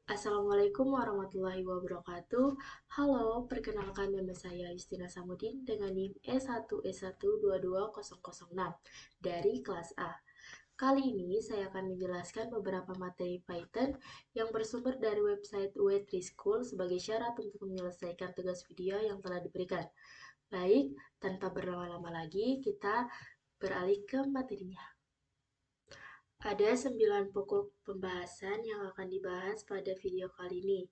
Assalamualaikum warahmatullahi wabarakatuh. Halo, perkenalkan nama saya Justina Samudin dengan NIM E1E1220006 dari kelas A. Kali ini saya akan menjelaskan beberapa materi Python yang bersumber dari website W3School sebagai syarat untuk menyelesaikan tugas video yang telah diberikan. Baik, tanpa berlama-lama lagi, kita beralih ke materinya. Ada 9 pokok pembahasan yang akan dibahas pada video kali ini,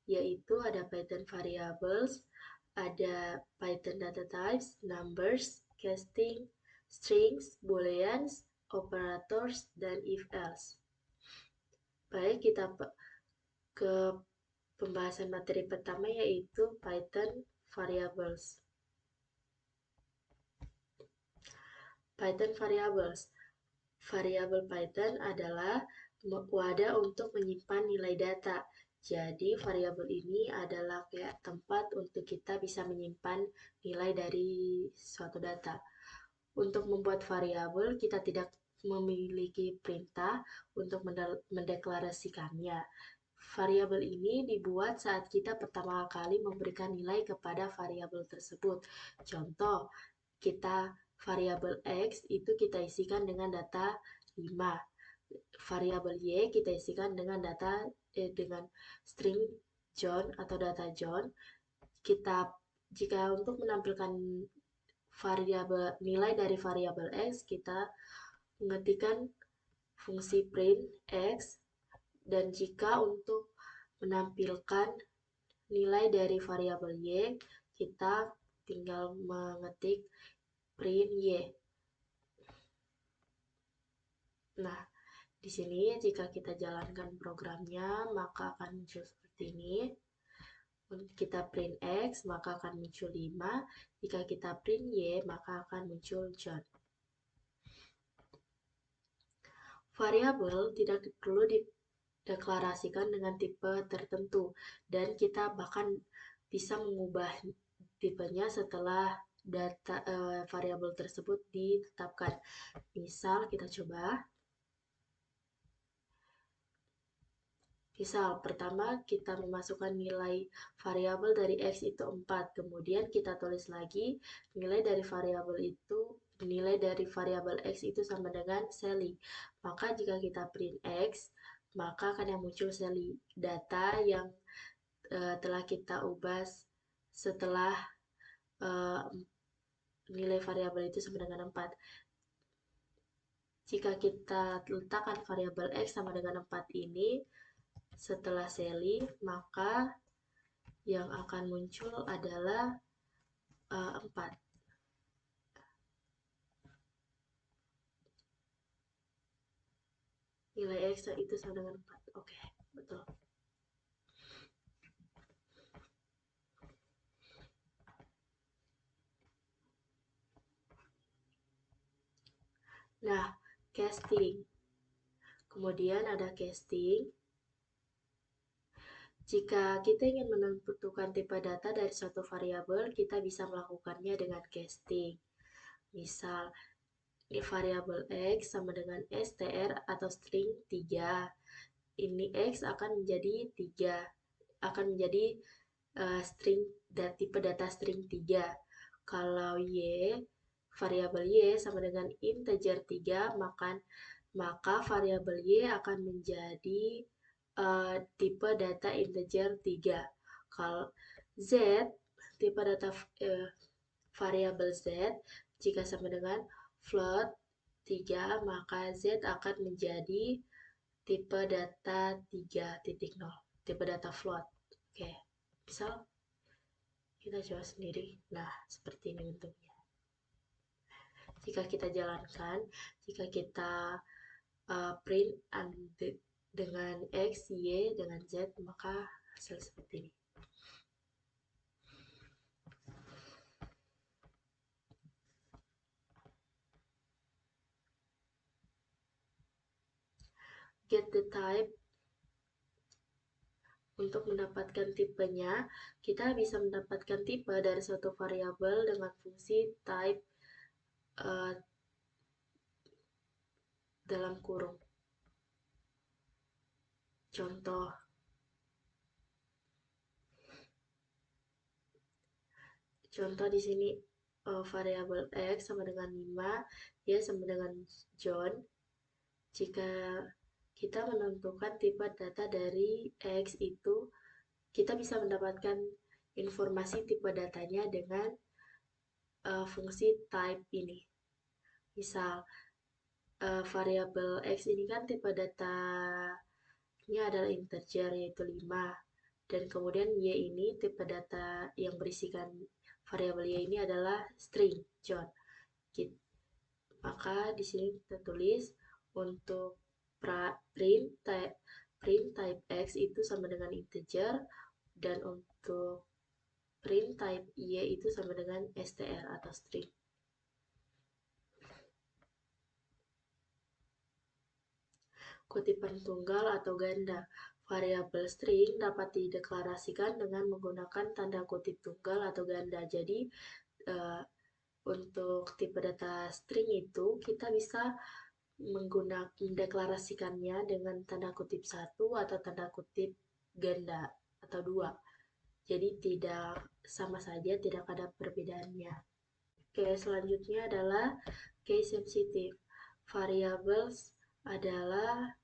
yaitu ada Python variables, ada Python data types, numbers, casting, strings, booleans, operators, dan if-else. Baik, kita ke pembahasan materi pertama yaitu Python variables. Python variables. Variabel Python adalah wadah untuk menyimpan nilai data. Jadi variabel ini adalah kayak tempat untuk kita bisa menyimpan nilai dari suatu data. Untuk membuat variabel, kita tidak memiliki perintah untuk mendeklarasikannya. Variabel ini dibuat saat kita pertama kali memberikan nilai kepada variabel tersebut. Contoh, kita variabel X itu kita isikan dengan data 5. Variabel Y kita isikan dengan dengan string John atau data John. Jika untuk menampilkan variabel nilai dari variabel X, kita mengetikkan fungsi print X, dan jika untuk menampilkan nilai dari variabel Y, kita tinggal mengetik print Y. Nah, di sini jika kita jalankan programnya, maka akan muncul seperti ini. Kita print X, maka akan muncul 5. Jika kita print Y, maka akan muncul John. Variabel tidak perlu dideklarasikan dengan tipe tertentu, dan kita bahkan bisa mengubah tipenya setelah variabel tersebut ditetapkan. Misal, kita coba. Misal, pertama kita memasukkan nilai variabel dari X itu 4, kemudian kita tulis lagi nilai dari variabel X itu sama dengan Sally. Maka jika kita print X, maka akan yang muncul Sally, data yang telah kita ubah setelah nilai variabel itu sama dengan 4. Jika kita letakkan variabel X sama dengan 4 ini setelah Sally, maka yang akan muncul adalah 4. Nilai X itu sama dengan 4. Oke, betul. Nah, casting. Kemudian ada casting. Jika kita ingin menentukan tipe data dari suatu variabel, kita bisa melakukannya dengan casting. Misal, variabel X sama dengan str atau string 3. Ini X akan menjadi 3, akan menjadi string tipe data string 3. Kalau variabel Y sama dengan integer 3, maka variabel Y akan menjadi tipe data integer 3. Kalau Z, tipe data variabel Z, jika sama dengan float 3, maka Z akan menjadi tipe data 3.0, tipe data float. Oke, misal kita coba sendiri. Nah, seperti ini bentuknya. Jika kita jalankan, jika kita print dengan X, Y, dengan Z, maka hasil seperti ini. Get the type. Untuk mendapatkan tipenya, kita bisa mendapatkan tipe dari suatu variabel dengan fungsi type dalam kurung. Contoh, Contoh di sini variabel X sama dengan 5, Y sama dengan John. Jika kita menentukan tipe data dari X itu, kita bisa mendapatkan informasi tipe datanya dengan fungsi type ini. Misal, variabel X ini kan tipe datanya adalah integer, yaitu 5. Dan kemudian Y ini tipe data yang berisikan variabel Y ini adalah string, John. Maka di sini kita tulis untuk print type X itu sama dengan integer, dan untuk print type Y itu sama dengan str atau string. Kutipan tunggal atau ganda. Variabel string dapat dideklarasikan dengan menggunakan tanda kutip tunggal atau ganda. Jadi, untuk tipe data string itu kita bisa mendeklarasikannya dengan tanda kutip 1 atau tanda kutip ganda atau 2. Jadi tidak sama saja, tidak ada perbedaannya. Oke, selanjutnya adalah case sensitive. Variables adalah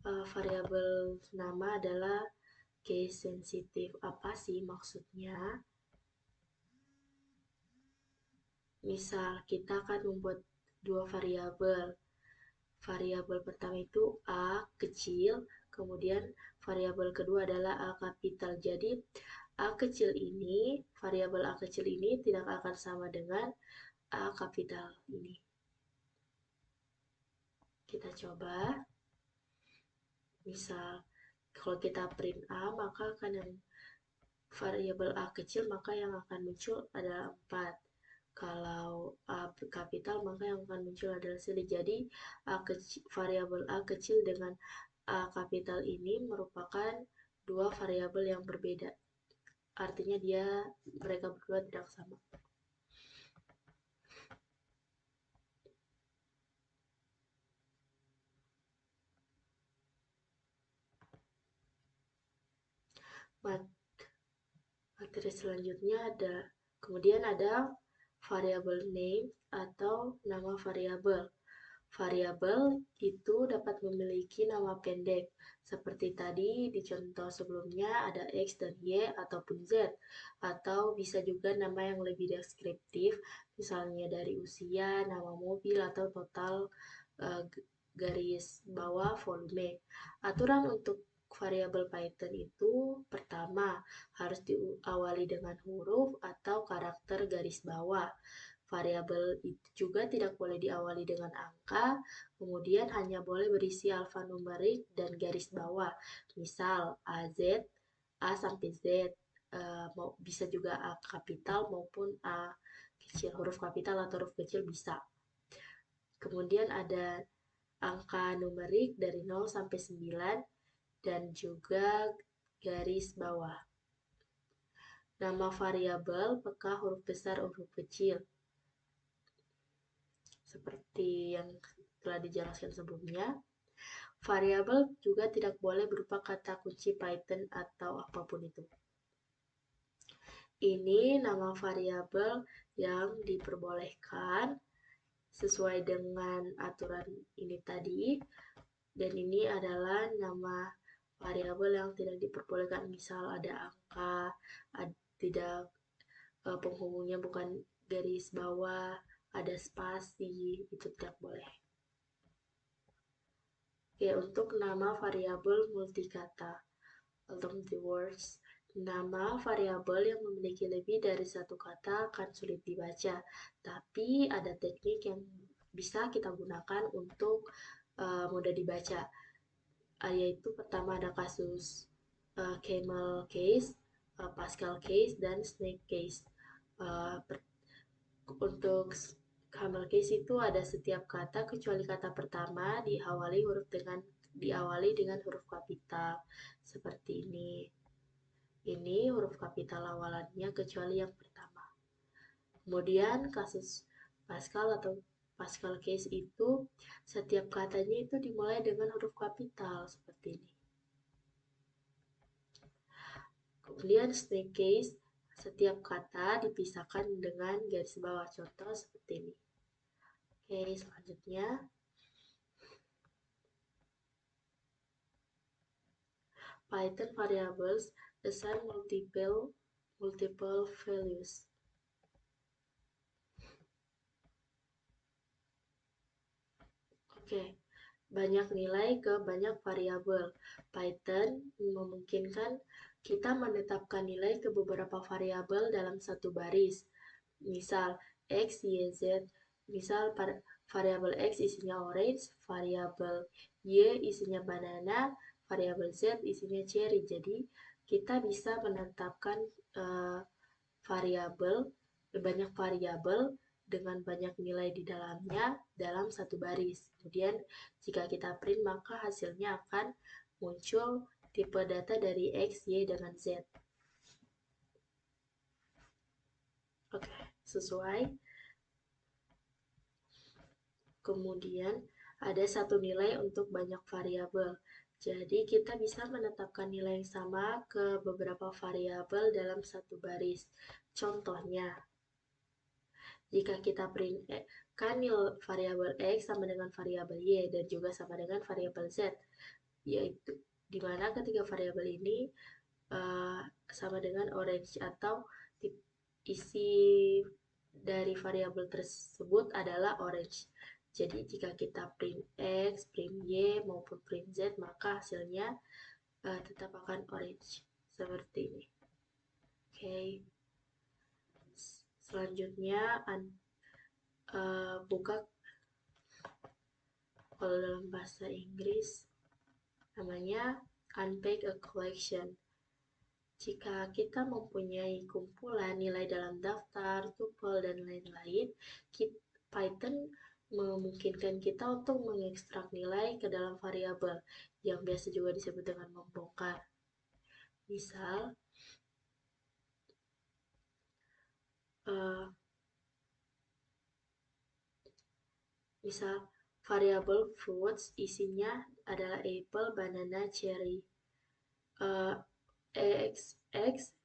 variabel nama adalah case sensitive. Apa sih maksudnya? Misal kita akan membuat dua variabel. Variabel pertama itu A kecil, kemudian variabel kedua adalah A kapital. Jadi A kecil ini, variabel A kecil ini tidak akan sama dengan A kapital ini. Kita coba. Misal, kalau kita print A, maka akan yang variabel A kecil, maka yang akan muncul adalah 4. Kalau A kapital, maka yang akan muncul adalah 1. Jadi, variabel A kecil dengan A kapital ini merupakan dua variabel yang berbeda. Artinya mereka berdua tidak sama. Materi selanjutnya kemudian ada variabel name atau nama variabel. Variabel itu dapat memiliki nama pendek. Seperti tadi di contoh sebelumnya ada X dan Y ataupun Z. Atau bisa juga nama yang lebih deskriptif, misalnya dari usia, nama mobil, atau total garis bawah volume. Aturan untuk variabel Python itu pertama harus diawali dengan huruf atau karakter garis bawah. Variabel itu juga tidak boleh diawali dengan angka, kemudian hanya boleh berisi alfanumerik dan garis bawah. Misal AZ, A sampai Z, bisa juga A kapital maupun A kecil, huruf kapital atau huruf kecil bisa. Kemudian ada angka numerik dari 0 sampai 9 dan juga garis bawah. Nama variabel peka huruf besar huruf kecil. Seperti yang telah dijelaskan sebelumnya, variabel juga tidak boleh berupa kata kunci Python atau apapun itu. Ini nama variabel yang diperbolehkan sesuai dengan aturan ini tadi, dan ini adalah nama variabel yang tidak diperbolehkan. Misal ada angka, tidak penghubungnya bukan garis bawah, ada spasi, itu tidak boleh. Oke, untuk nama variabel multikata atau multi-words, nama variabel yang memiliki lebih dari satu kata akan sulit dibaca, tapi ada teknik yang bisa kita gunakan untuk mudah dibaca, yaitu pertama ada kasus camel case, Pascal case, dan snake case. Untuk camel case itu ada setiap kata kecuali kata pertama diawali dengan huruf kapital seperti ini. Ini huruf kapital awalannya kecuali yang pertama. Kemudian kasus Pascal atau Pascal case itu setiap katanya itu dimulai dengan huruf kapital seperti ini. Kemudian snake case Setiap kata dipisahkan dengan garis bawah. Contoh seperti ini. Oke, selanjutnya. Python variables assign multiple values. Oke, banyak nilai ke banyak variabel. Python memungkinkan kita menetapkan nilai ke beberapa variabel dalam satu baris. Misal X, Y, Z. Misal variabel X isinya orange, variabel Y isinya banana, variabel Z isinya cherry. Jadi kita bisa menetapkan banyak variabel dengan banyak nilai di dalamnya dalam satu baris. Kemudian jika kita print maka hasilnya akan muncul tipe data dari X, Y, dengan Z. Oke, sesuai. Kemudian ada satu nilai untuk banyak variabel. Jadi kita bisa menetapkan nilai yang sama ke beberapa variabel dalam satu baris. Contohnya, jika kita print kan variabel X sama dengan variabel Y dan juga sama dengan variabel Z, yaitu dimana ketiga variabel ini sama dengan orange atau isi dari variabel tersebut adalah orange. Jadi jika kita print X, print Y, maupun print Z, maka hasilnya tetap akan orange. Seperti ini. Oke. Selanjutnya, buka, kalau dalam bahasa Inggris, namanya unpack a collection. Jika kita mempunyai kumpulan nilai dalam daftar, tuple, dan lain-lain, Python memungkinkan kita untuk mengekstrak nilai ke dalam variabel, yang biasa juga disebut dengan membongkar. Misal variabel fruits isinya adalah apple, banana, cherry. X,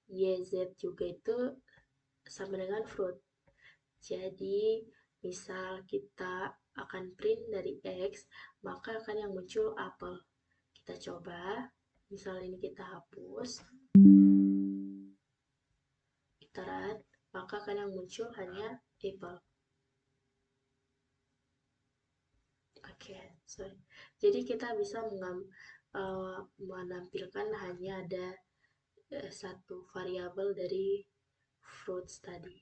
Y, Z juga itu sama dengan fruit. Jadi, misal kita akan print dari X, maka akan yang muncul apple. Kita coba, misal ini kita hapus, iterat, maka akan yang muncul hanya apple. Oke, sorry. Jadi kita bisa menampilkan hanya ada satu variabel dari fruits tadi.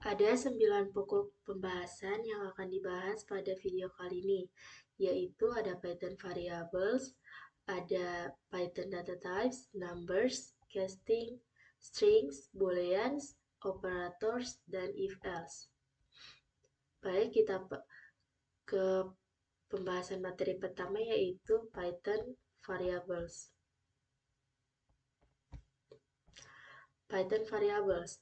Ada 9 pokok pembahasan yang akan dibahas pada video kali ini, yaitu ada Python variables, ada Python data types, numbers, casting, strings, booleans, operators, dan if-else. Baik, kita ke pembahasan materi pertama, yaitu Python variables. Python variables.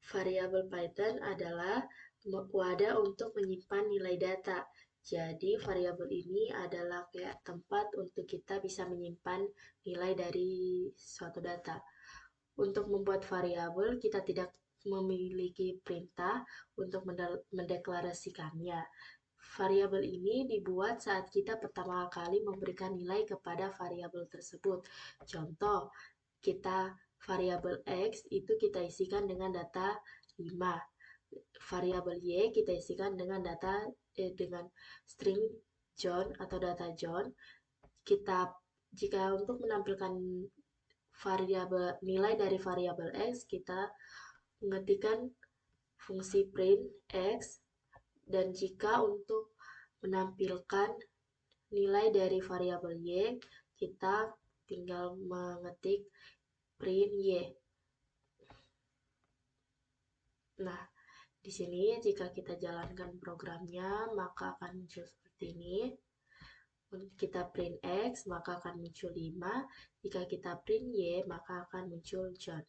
Variabel Python adalah wadah untuk menyimpan nilai data. Jadi variabel ini adalah kayak tempat untuk kita bisa menyimpan nilai dari suatu data. Untuk membuat variabel, kita tidak memiliki perintah untuk mendeklarasikannya. Variabel ini dibuat saat kita pertama kali memberikan nilai kepada variabel tersebut. Contoh, kita variabel X itu kita isikan dengan data 5. Variabel Y kita isikan dengan data dengan string John atau data John. Jika untuk menampilkan nilai dari variabel X, kita mengetikkan fungsi print X, dan jika untuk menampilkan nilai dari variabel Y, kita tinggal mengetik print Y. Nah, di sini jika kita jalankan programnya, maka akan muncul seperti ini. Kita print X, maka akan muncul 5. Jika kita print Y, maka akan muncul John.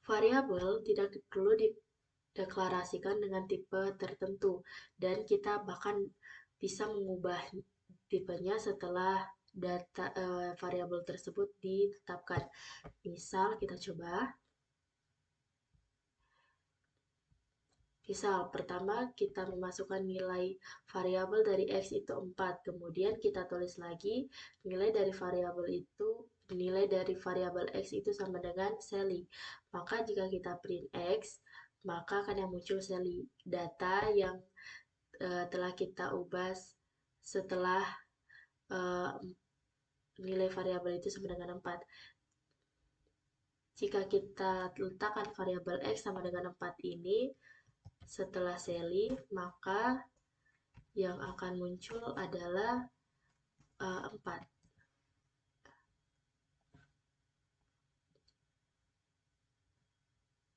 Variabel tidak perlu dideklarasikan dengan tipe tertentu, dan kita bahkan bisa mengubah tipenya setelah variabel tersebut ditetapkan. Misal kita coba. Misal, pertama kita memasukkan nilai variabel dari X itu 4, kemudian kita tulis lagi nilai dari variabel X itu sama dengan Sally. Maka jika kita print X, maka akan yang muncul Sally, data yang telah kita ubah setelah uh, nilai variabel itu sama dengan 4. Jika kita letakkan variabel X sama dengan 4 ini setelah Sally, maka yang akan muncul adalah 4.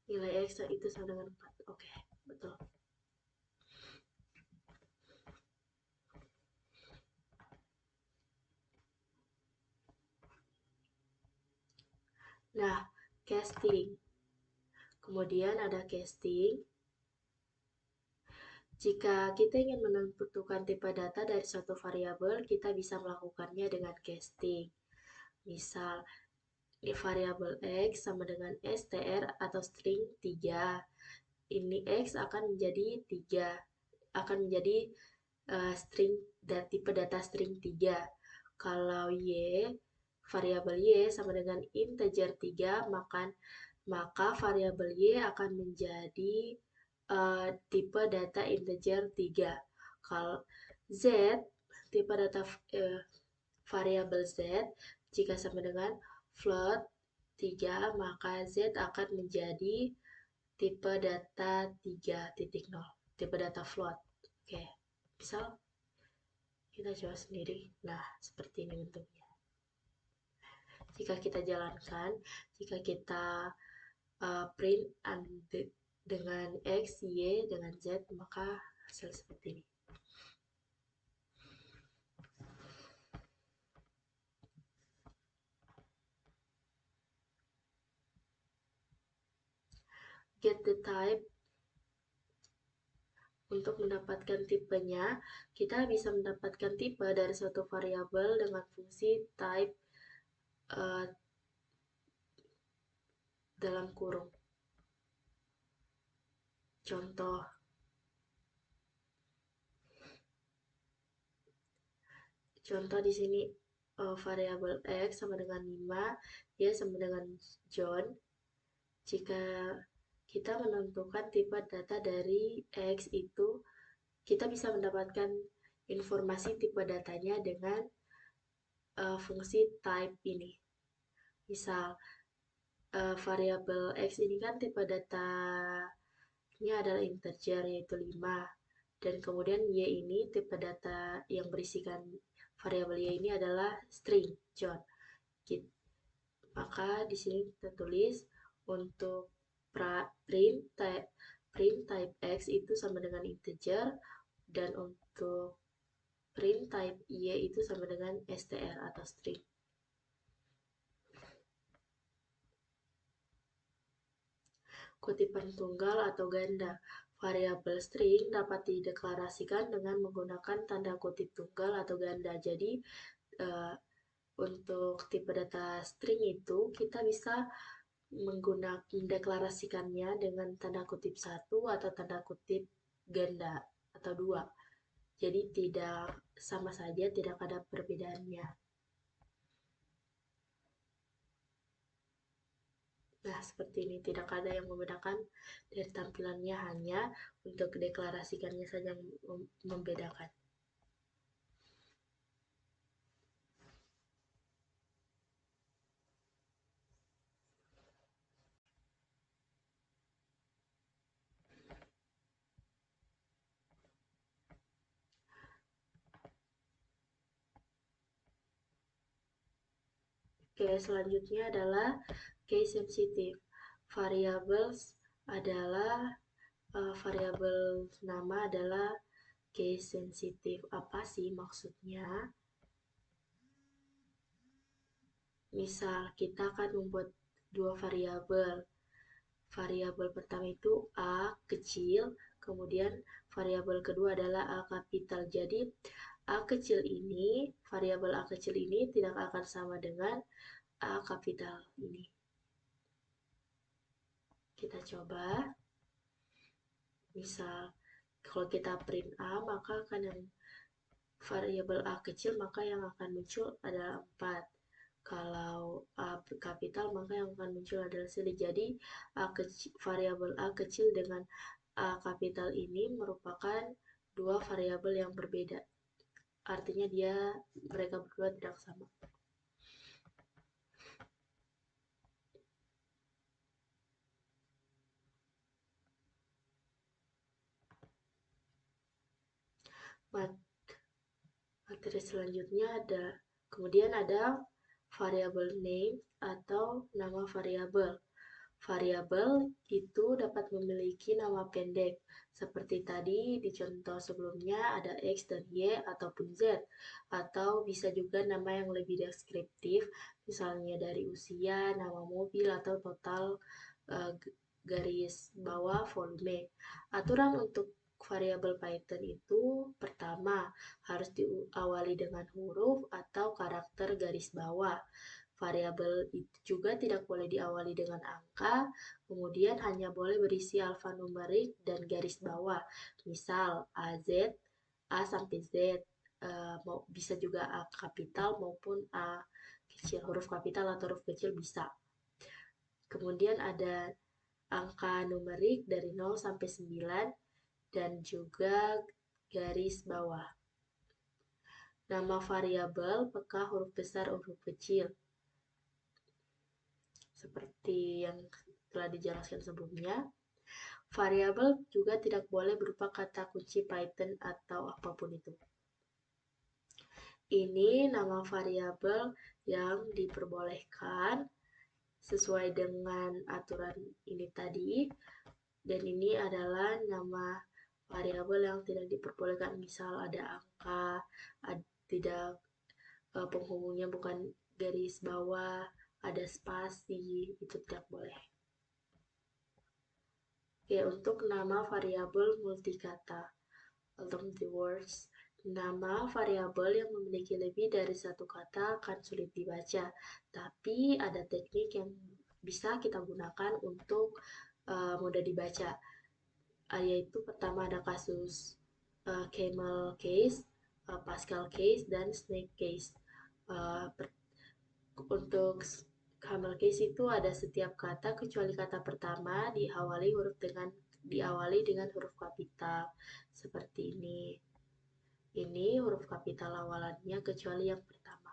Nilai X itu sama dengan 4. Oke, betul. Nah, casting. Kemudian ada casting. Jika kita ingin menentukan tipe data dari suatu variabel, kita bisa melakukannya dengan casting. Misal, variabel X sama dengan str atau string 3. Ini X akan menjadi 3, akan menjadi string tipe data string 3. Kalau variabel Y sama dengan integer 3, maka variabel Y akan menjadi tipe data integer 3. Kalau Z, tipe data variabel Z, jika sama dengan float 3, maka Z akan menjadi tipe data 3.0, tipe data float. Oke, misal kita coba sendiri. Nah, seperti ini bentuknya. Jika kita jalankan, jika kita print dengan X, Y, dengan Z, maka hasil seperti ini. Get the type. Untuk mendapatkan tipenya, kita bisa mendapatkan tipe dari suatu variabel dengan fungsi type dalam kurung. Contoh di sini variabel X sama dengan 5, Y sama dengan John. Jika kita menentukan tipe data dari X itu, kita bisa mendapatkan informasi tipe datanya dengan fungsi type ini. Misal, variabel X ini kan tipe datanya adalah integer, yaitu 5. Dan kemudian Y ini tipe data yang berisikan variabel Y ini adalah string, John. Maka di sini kita tulis untuk print type X itu sama dengan integer, dan untuk print type Y itu sama dengan str atau string. Kutipan tunggal atau ganda. Variabel string dapat dideklarasikan dengan menggunakan tanda kutip tunggal atau ganda. Jadi, untuk tipe data string itu kita bisa mendeklarasikannya dengan tanda kutip 1 atau tanda kutip ganda atau 2. Jadi tidak sama saja, tidak ada perbedaannya. Nah, seperti ini, tidak ada yang membedakan dari tampilannya, hanya untuk deklarasikannya saja yang membedakan. Oke, selanjutnya adalah case sensitive. Variables adalah variabel nama adalah case sensitive. Apa sih maksudnya? Misal kita akan membuat dua variabel. variabel pertama itu A kecil, kemudian variabel kedua adalah A kapital. Jadi A kecil ini, variabel A kecil ini tidak akan sama dengan A kapital ini. Kita coba, misal kalau kita print A, maka akan yang variabel A kecil, maka yang akan muncul adalah 4. Kalau A kapital, maka yang akan muncul adalah sini. Jadi variabel A kecil dengan A kapital ini merupakan dua variabel yang berbeda. Artinya mereka berdua tidak sama. Materi selanjutnya kemudian ada variabel name atau nama variabel. Variabel itu dapat memiliki nama pendek. Seperti tadi di contoh sebelumnya ada X dan Y ataupun Z. Atau bisa juga nama yang lebih deskriptif, misalnya dari usia, nama mobil, atau total garis bawah volume. Aturan untuk variabel Python itu pertama harus diawali dengan huruf atau karakter garis bawah. Variabel itu juga tidak boleh diawali dengan angka, kemudian hanya boleh berisi alfanumerik dan garis bawah. Misal A sampai Z, bisa juga A kapital maupun A kecil, huruf kapital atau huruf kecil bisa. Kemudian ada angka numerik dari 0 sampai 9 dan juga garis bawah. Nama variabel peka huruf besar huruf kecil. Seperti yang telah dijelaskan sebelumnya, variabel juga tidak boleh berupa kata kunci Python atau apapun itu. Ini nama variabel yang diperbolehkan sesuai dengan aturan ini tadi, dan ini adalah nama variabel yang tidak diperbolehkan. Misal ada angka, tidak penghubungnya bukan garis bawah, ada spasi, itu tidak boleh. Oke, untuk nama variabel multikata atau multi-words, nama variabel yang memiliki lebih dari satu kata akan sulit dibaca, tapi ada teknik yang bisa kita gunakan untuk mudah dibaca, yaitu pertama ada kasus camel case, Pascal case, dan snake case. Untuk camel case itu ada setiap kata kecuali kata pertama diawali dengan huruf kapital seperti ini. Ini huruf kapital awalannya kecuali yang pertama.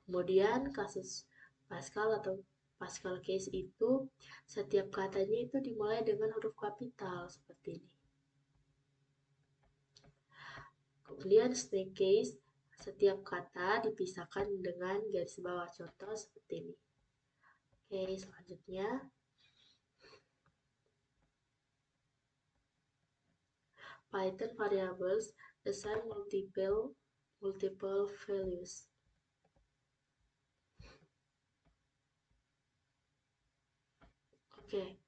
Kemudian kasus Pascal atau Pascal case itu setiap katanya itu dimulai dengan huruf kapital seperti ini. Kemudian snake case, setiap kata dipisahkan dengan garis bawah, contoh seperti ini. Oke, selanjutnya Python variables assign multiple values. Oke,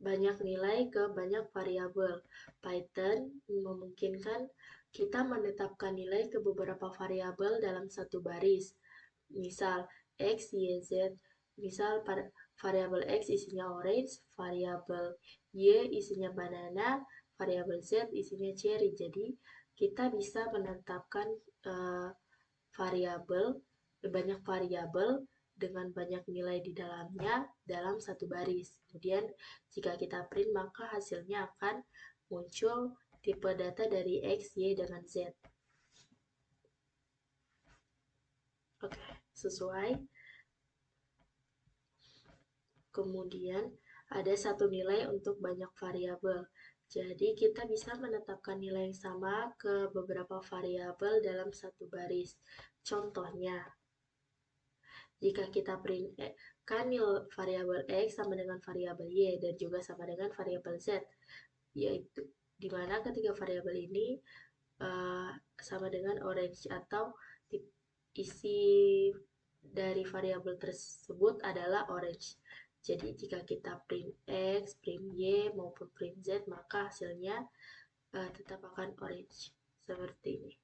banyak nilai ke banyak variabel. Python memungkinkan kita menetapkan nilai ke beberapa variabel dalam satu baris. Misal X, Y, Z. Misal variabel X isinya orange, variabel Y isinya banana, variabel Z isinya cherry. Jadi kita bisa menetapkan banyak variabel dengan banyak nilai di dalamnya dalam satu baris. Kemudian jika kita print maka hasilnya akan muncul tipe data dari X, Y, dengan Z. Oke, sesuai. Kemudian ada satu nilai untuk banyak variabel. Jadi kita bisa menetapkan nilai yang sama ke beberapa variabel dalam satu baris. Contohnya, jika kita print kan variabel X sama dengan variabel Y dan juga sama dengan variabel Z, yaitu dimana ketiga variabel ini sama dengan orange atau isi dari variabel tersebut adalah orange. Jadi jika kita print X, print Y, maupun print Z, maka hasilnya tetap akan orange, seperti ini.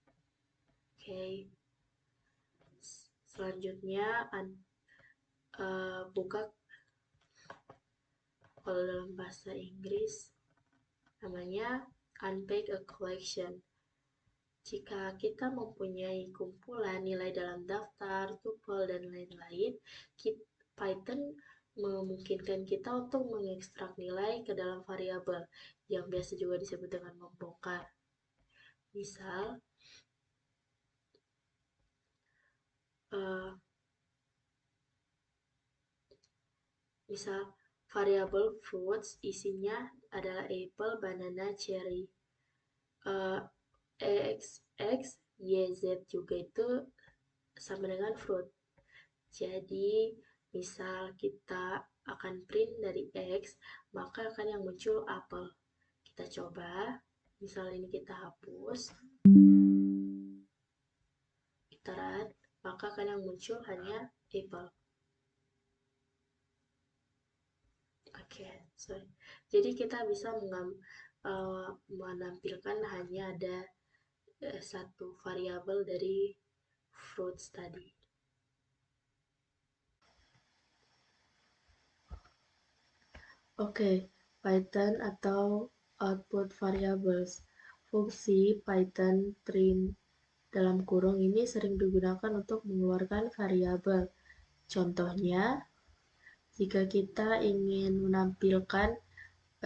Oke. Selanjutnya, buka, kalau dalam bahasa Inggris, namanya unpack a collection. Jika kita mempunyai kumpulan nilai dalam daftar, tuple, dan lain-lain, Python memungkinkan kita untuk mengekstrak nilai ke dalam variabel, yang biasa juga disebut dengan membongkar. Misal, variabel fruits isinya adalah apple, banana, cherry. X, Y, Z juga itu sama dengan fruit. Jadi, misal kita akan print dari X, maka akan yang muncul apel. Kita coba, misal ini kita hapus, kita run, maka akan yang muncul hanya apple. Oke, sorry. Jadi kita bisa menampilkan hanya ada satu variabel dari fruits tadi. Oke, Python atau output variables. Fungsi Python print dalam kurung ini sering digunakan untuk mengeluarkan variabel. Contohnya, jika kita ingin menampilkan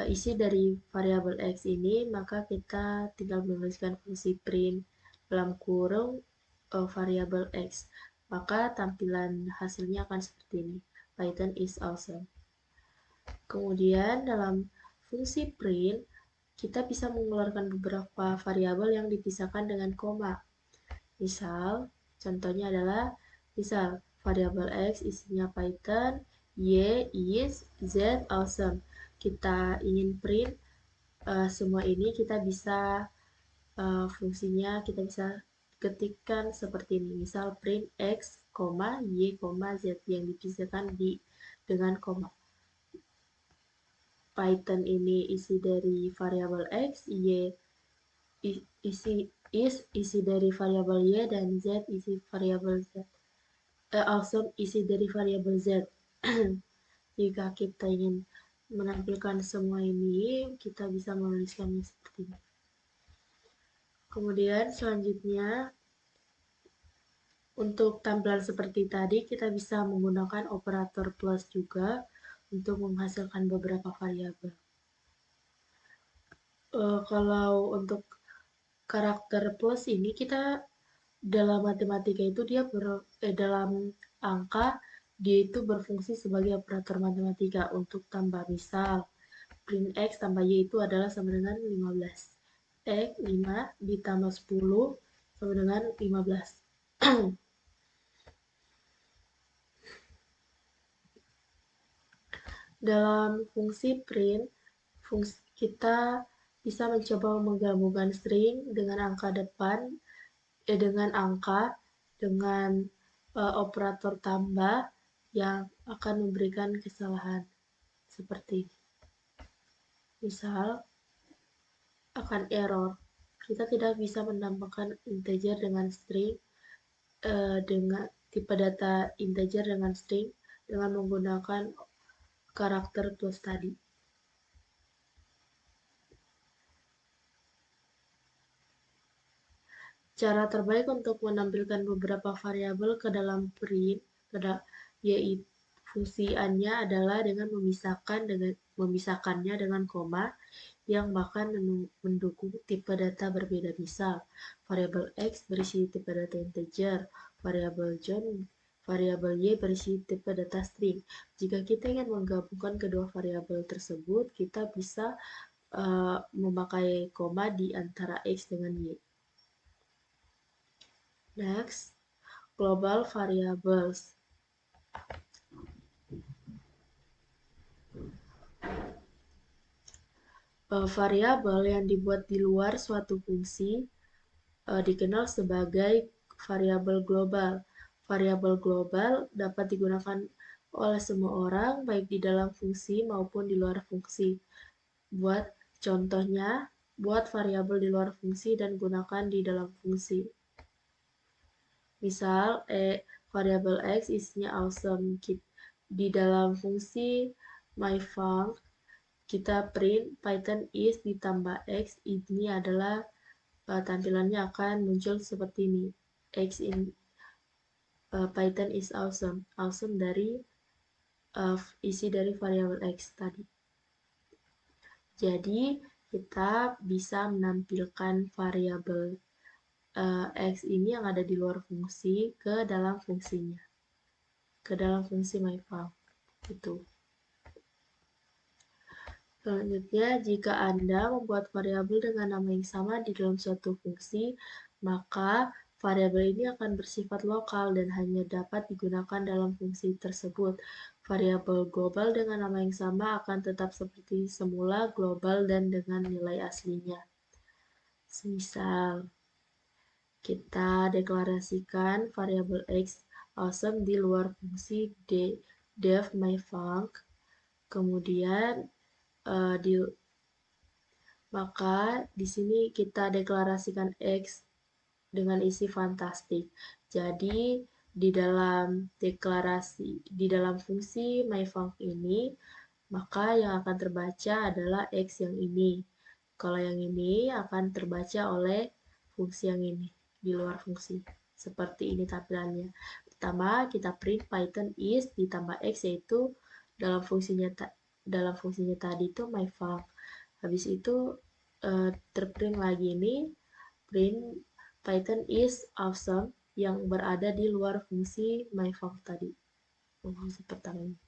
isi dari variabel X ini, maka kita tinggal menuliskan fungsi print dalam kurung variabel X. Maka tampilan hasilnya akan seperti ini. Python is awesome. Kemudian dalam fungsi print, kita bisa mengeluarkan beberapa variabel yang dipisahkan dengan koma. Misal, contohnya adalah, variabel X isinya Python, Y is, Z awesome. Kita ingin print semua ini, kita bisa fungsinya kita bisa ketikkan seperti ini. Misal print X, Y, Z yang dipisahkan dengan koma. Python ini isi dari variabel X, Y isi dari variabel Y, dan Z isi variabel Z. Awesome isi dari variabel Z. Jika kita ingin menampilkan semua ini, kita bisa menuliskannya seperti ini. Kemudian selanjutnya, untuk tampilan seperti tadi, kita bisa menggunakan operator plus juga untuk menghasilkan beberapa variabel. Kalau untuk karakter plus ini, kita dalam matematika itu dalam angka dia itu berfungsi sebagai operator matematika untuk tambah. Misal print X tambah Y itu adalah sama dengan 15. X 5 ditambah 10 sama dengan 15. Dalam fungsi print, kita bisa mencoba menggabungkan string dengan angka depan, dengan operator tambah yang akan memberikan kesalahan seperti ini. Misal, akan error. Kita tidak bisa menambahkan integer dengan string dengan tipe data integer dengan string dengan menggunakan karakter plus tadi. Cara terbaik untuk menampilkan beberapa variabel ke dalam print yaitu fungsinya adalah dengan memisahkannya dengan koma yang bahkan mendukung tipe data berbeda. Misal, variabel X berisi tipe data integer, variabel Y berisi tipe data string. Jika kita ingin menggabungkan kedua variabel tersebut, kita bisa memakai koma di antara X dengan Y. Next, global variables. Variabel yang dibuat di luar suatu fungsi dikenal sebagai variabel global. Variabel global dapat digunakan oleh semua orang, baik di dalam fungsi maupun di luar fungsi. Buat contohnya, buat variabel di luar fungsi dan gunakan di dalam fungsi. Misal, variabel x isinya awesome. Di dalam fungsi myfunc, kita print Python is ditambah x, ini adalah tampilannya akan muncul seperti ini. X in Python is awesome. Awesome dari isi dari variabel x tadi. Jadi, kita bisa menampilkan variabel x ini yang ada di luar fungsi ke dalam fungsinya. Ke dalam fungsi myfunc. Itu. Selanjutnya, jika Anda membuat variabel dengan nama yang sama di dalam suatu fungsi, maka variabel ini akan bersifat lokal dan hanya dapat digunakan dalam fungsi tersebut. Variabel global dengan nama yang sama akan tetap seperti semula global dan dengan nilai aslinya. Semisal, kita deklarasikan variabel x awesome di luar fungsi def myfunc, kemudian maka di sini kita deklarasikan x dengan isi fantastic. Jadi di dalam fungsi myfunc ini, maka yang akan terbaca adalah x yang ini. Kalau yang ini akan terbaca oleh fungsi yang ini di luar fungsi. Seperti ini tampilannya. Pertama, kita print Python is ditambah x, yaitu dalam fungsinya tadi itu myfunc. Habis itu terprint lagi ini print Python is awesome yang berada di luar fungsi myfunc tadi. Fungsi pertama ini.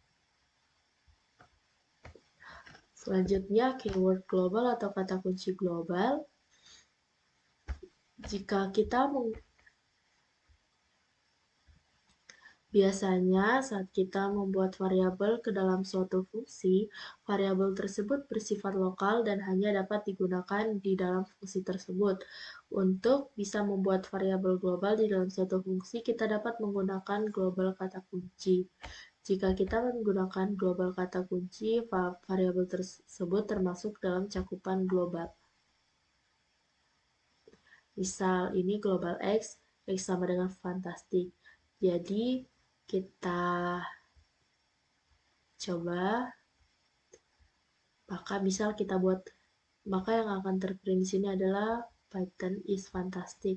Selanjutnya, keyword global atau kata kunci global. Jika kita Biasanya, saat kita membuat variabel ke dalam suatu fungsi, variabel tersebut bersifat lokal dan hanya dapat digunakan di dalam fungsi tersebut. Untuk bisa membuat variabel global di dalam suatu fungsi, kita dapat menggunakan global kata kunci. Jika kita menggunakan global kata kunci, variabel tersebut termasuk dalam cakupan global. Misal, ini global x sama dengan fantastic. Jadi, kita coba, maka yang akan terprint di sini adalah Python is fantastic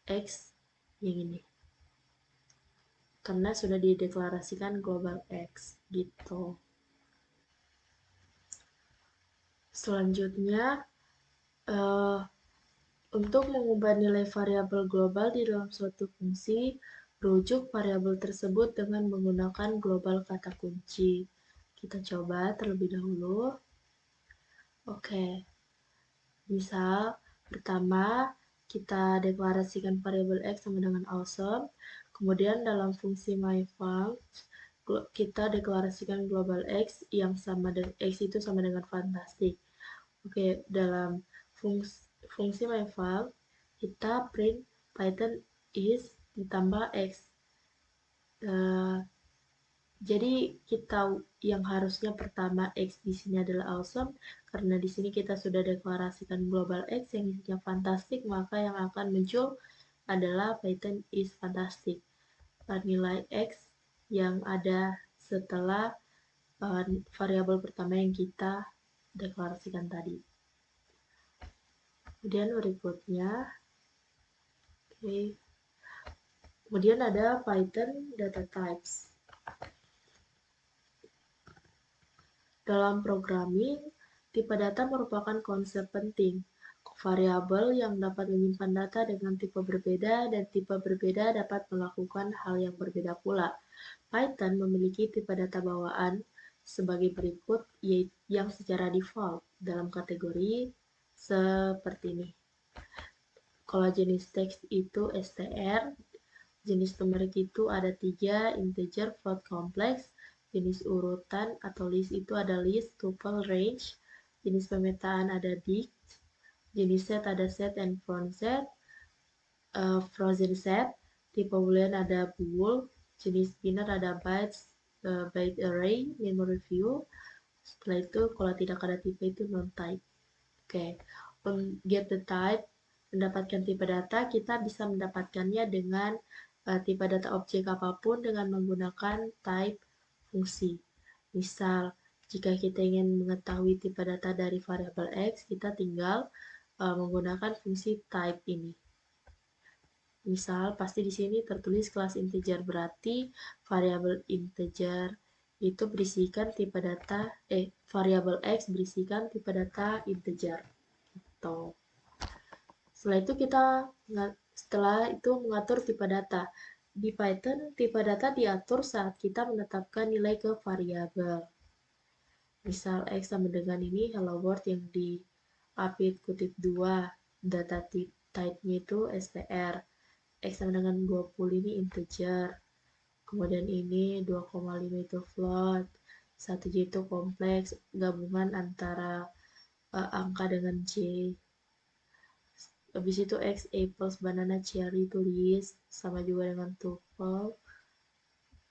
x yang ini. Karena sudah dideklarasikan global x gitu. Selanjutnya, untuk mengubah nilai variabel global di dalam suatu fungsi, rujuk variabel tersebut dengan menggunakan global kata kunci. Kita coba terlebih dahulu. Oke. Misal, pertama kita deklarasikan variabel x sama dengan awesome. Kemudian dalam fungsi myfunc, kita deklarasikan global x yang sama dengan x itu sama dengan fantastic. Oke, dalam fungsi myfunc, kita print Python is ditambah x. Jadi kita yang harusnya pertama x di sini adalah awesome, karena di sini kita sudah deklarasikan global x yang isinya fantastic, maka yang akan muncul adalah Python is fantastic. Nilai x yang ada setelah variabel pertama yang kita deklarasikan tadi. Kemudian berikutnya, kemudian ada Python data types. Dalam programming, tipe data merupakan konsep penting. Variabel yang dapat menyimpan data dengan tipe berbeda dan tipe berbeda dapat melakukan hal yang berbeda pula. Python memiliki tipe data bawaan sebagai berikut, yang secara default dalam kategori seperti ini. Kalau jenis teks itu str, jenis numerik itu ada 3, integer, float, complex. Jenis urutan atau list itu ada list, tuple, range. Jenis pemetaan ada dict. Jenis set ada set and frozen set. Tipe boolean ada bool. Jenis binary ada bytes. byte array, memory view. Setelah itu kalau tidak ada tipe itu non-type. Oke, get the type, mendapatkan tipe data, kita bisa mendapatkannya dengan tipe data objek apapun dengan menggunakan type fungsi. Misal, jika kita ingin mengetahui tipe data dari variabel X, kita tinggal menggunakan fungsi type ini. Misal, pasti di sini tertulis kelas integer, berarti variabel integer itu berisikan tipe data, variabel X berisikan tipe data integer. Gitu. Setelah itu mengatur tipe data. Di Python, tipe data diatur saat kita menetapkan nilai ke variabel. Misal X sama dengan ini hello world yang di apit kutip 2, data type-nya itu str. X sama dengan 20 ini integer. Kemudian ini 2,5 itu float. 1J itu kompleks, gabungan antara angka dengan J. Habis itu X, apples, banana, cherry, tulis. Sama juga dengan tuple.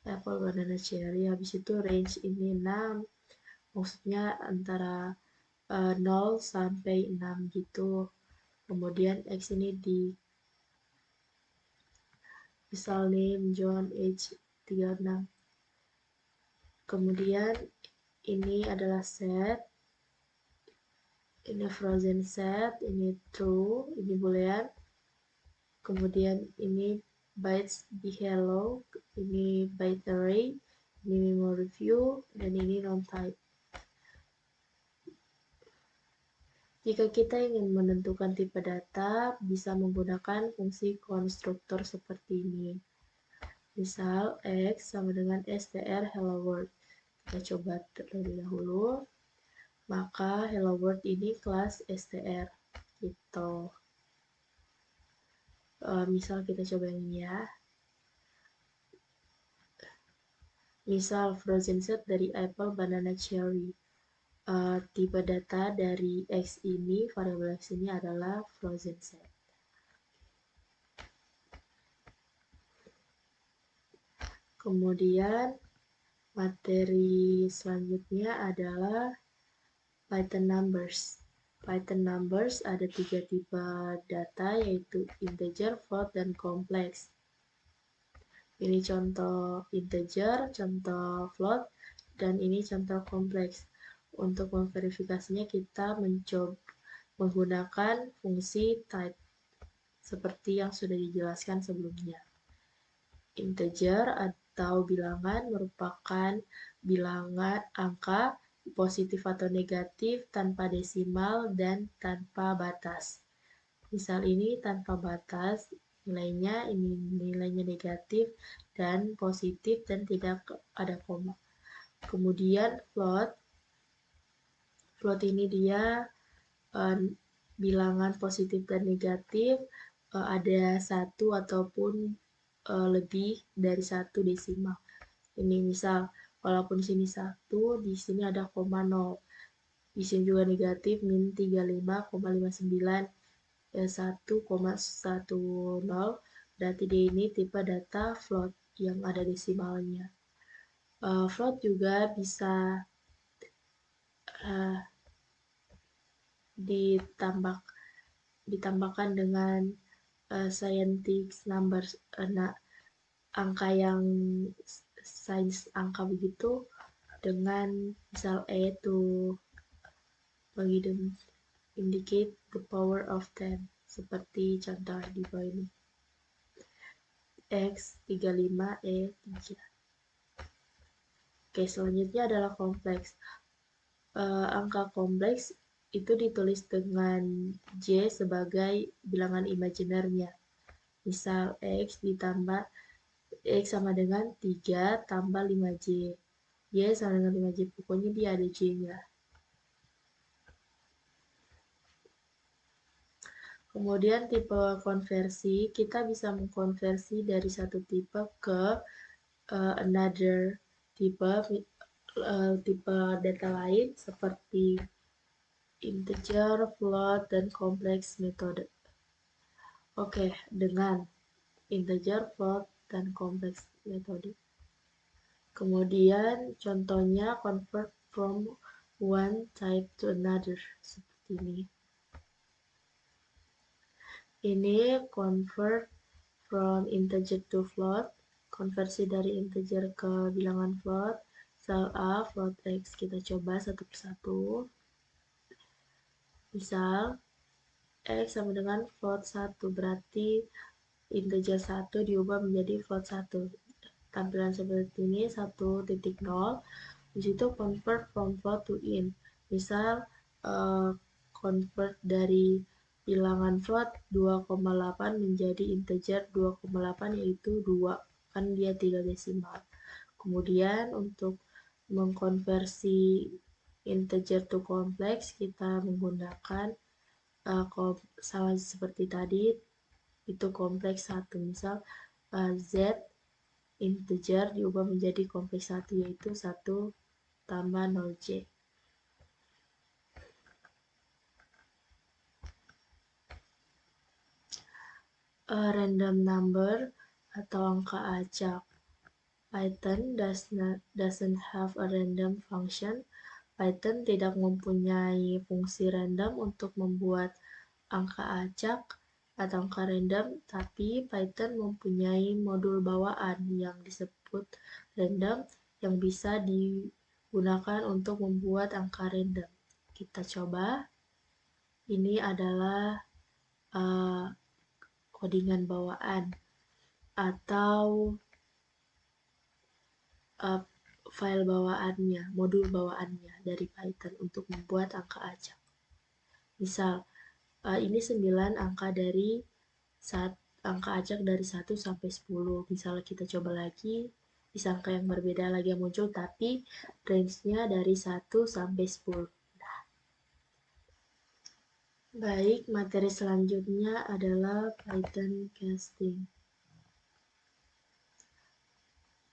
Apple, banana, cherry. Habis itu range ini 6. Maksudnya antara 0 sampai 6 gitu. Kemudian X ini di misal name John age 36. Kemudian ini adalah set. Ini frozen set, ini true, ini boolean. Kemudian ini bytes di hello, ini byte array, ini memory view, dan ini non-type. Jika kita ingin menentukan tipe data, bisa menggunakan fungsi konstruktor seperti ini. Misal, X sama dengan str hello world. Kita coba terlebih dahulu. Maka hello world ini kelas str. Gitu. Misal kita coba ini ya. Misal frozen set dari apple, banana, cherry. Tipe data dari X ini, variabel X ini adalah frozen set. Kemudian materi selanjutnya adalah Python numbers. Python numbers ada 3 tipe data, yaitu integer, float, dan kompleks. Ini contoh integer, contoh float, dan ini contoh kompleks. Untuk memverifikasinya kita mencoba menggunakan fungsi type seperti yang sudah dijelaskan sebelumnya. Integer atau bilangan merupakan bilangan angka positif atau negatif tanpa desimal dan tanpa batas. Misal ini tanpa batas, nilainya ini nilainya negatif dan positif dan tidak ada koma. Kemudian float ini dia bilangan positif dan negatif, ada satu ataupun lebih dari satu desimal. Ini misal, walaupun sini 1, di sini ada koma 0. Di sini juga negatif, min 35,59, 1,10. Berarti dia ini tipe data float yang ada desimalnya. Float juga bisa ditambahkan dengan scientific numbers, angka yang sains angka begitu, dengan misal A to indicate the power of 10, seperti contoh di bawah ini. X 35 E 3. Oke, selanjutnya adalah kompleks. Angka kompleks itu ditulis dengan J sebagai bilangan imajinernya. Misal X ditambah X sama dengan 3 tambah 5J. Y sama dengan 5J, pokoknya dia ada J-nya. Kemudian tipe konversi, kita bisa mengkonversi dari satu tipe ke another tipe data lain seperti integer, float, dan kompleks metode. Oke, dengan integer, float, dan kompleks metode. Kemudian contohnya convert from one type to another, seperti ini. Ini convert from integer to float, konversi dari integer ke bilangan float. Misal A, float X, kita coba satu persatu. Misal X sama dengan float 1, berarti integer 1 diubah menjadi float 1. Tampilan seperti ini, 1.0. Disitu convert from float to int. Misal convert dari bilangan float 2,8 menjadi integer 2,8, yaitu 2, kan dia 3 desimal. Kemudian untuk mengkonversi integer to kompleks, kita menggunakan sama seperti tadi, itu kompleks 1. Misal Z integer diubah menjadi kompleks 1, yaitu 1 tambah 0J. Random number atau angka acak. Python doesn't have a random function. Python tidak mempunyai fungsi random untuk membuat angka acak atau angka random, tapi Python mempunyai modul bawaan yang disebut random yang bisa digunakan untuk membuat angka random. Kita coba. Ini adalah codingan bawaan atau file bawaannya, modul bawaannya dari Python untuk membuat angka acak. Misal, ini 9 angka dari angka acak dari 1 sampai 10. Misal kita coba lagi, bisa angka yang berbeda lagi yang muncul, tapi range-nya dari 1 sampai 10. Baik, materi selanjutnya adalah Python casting.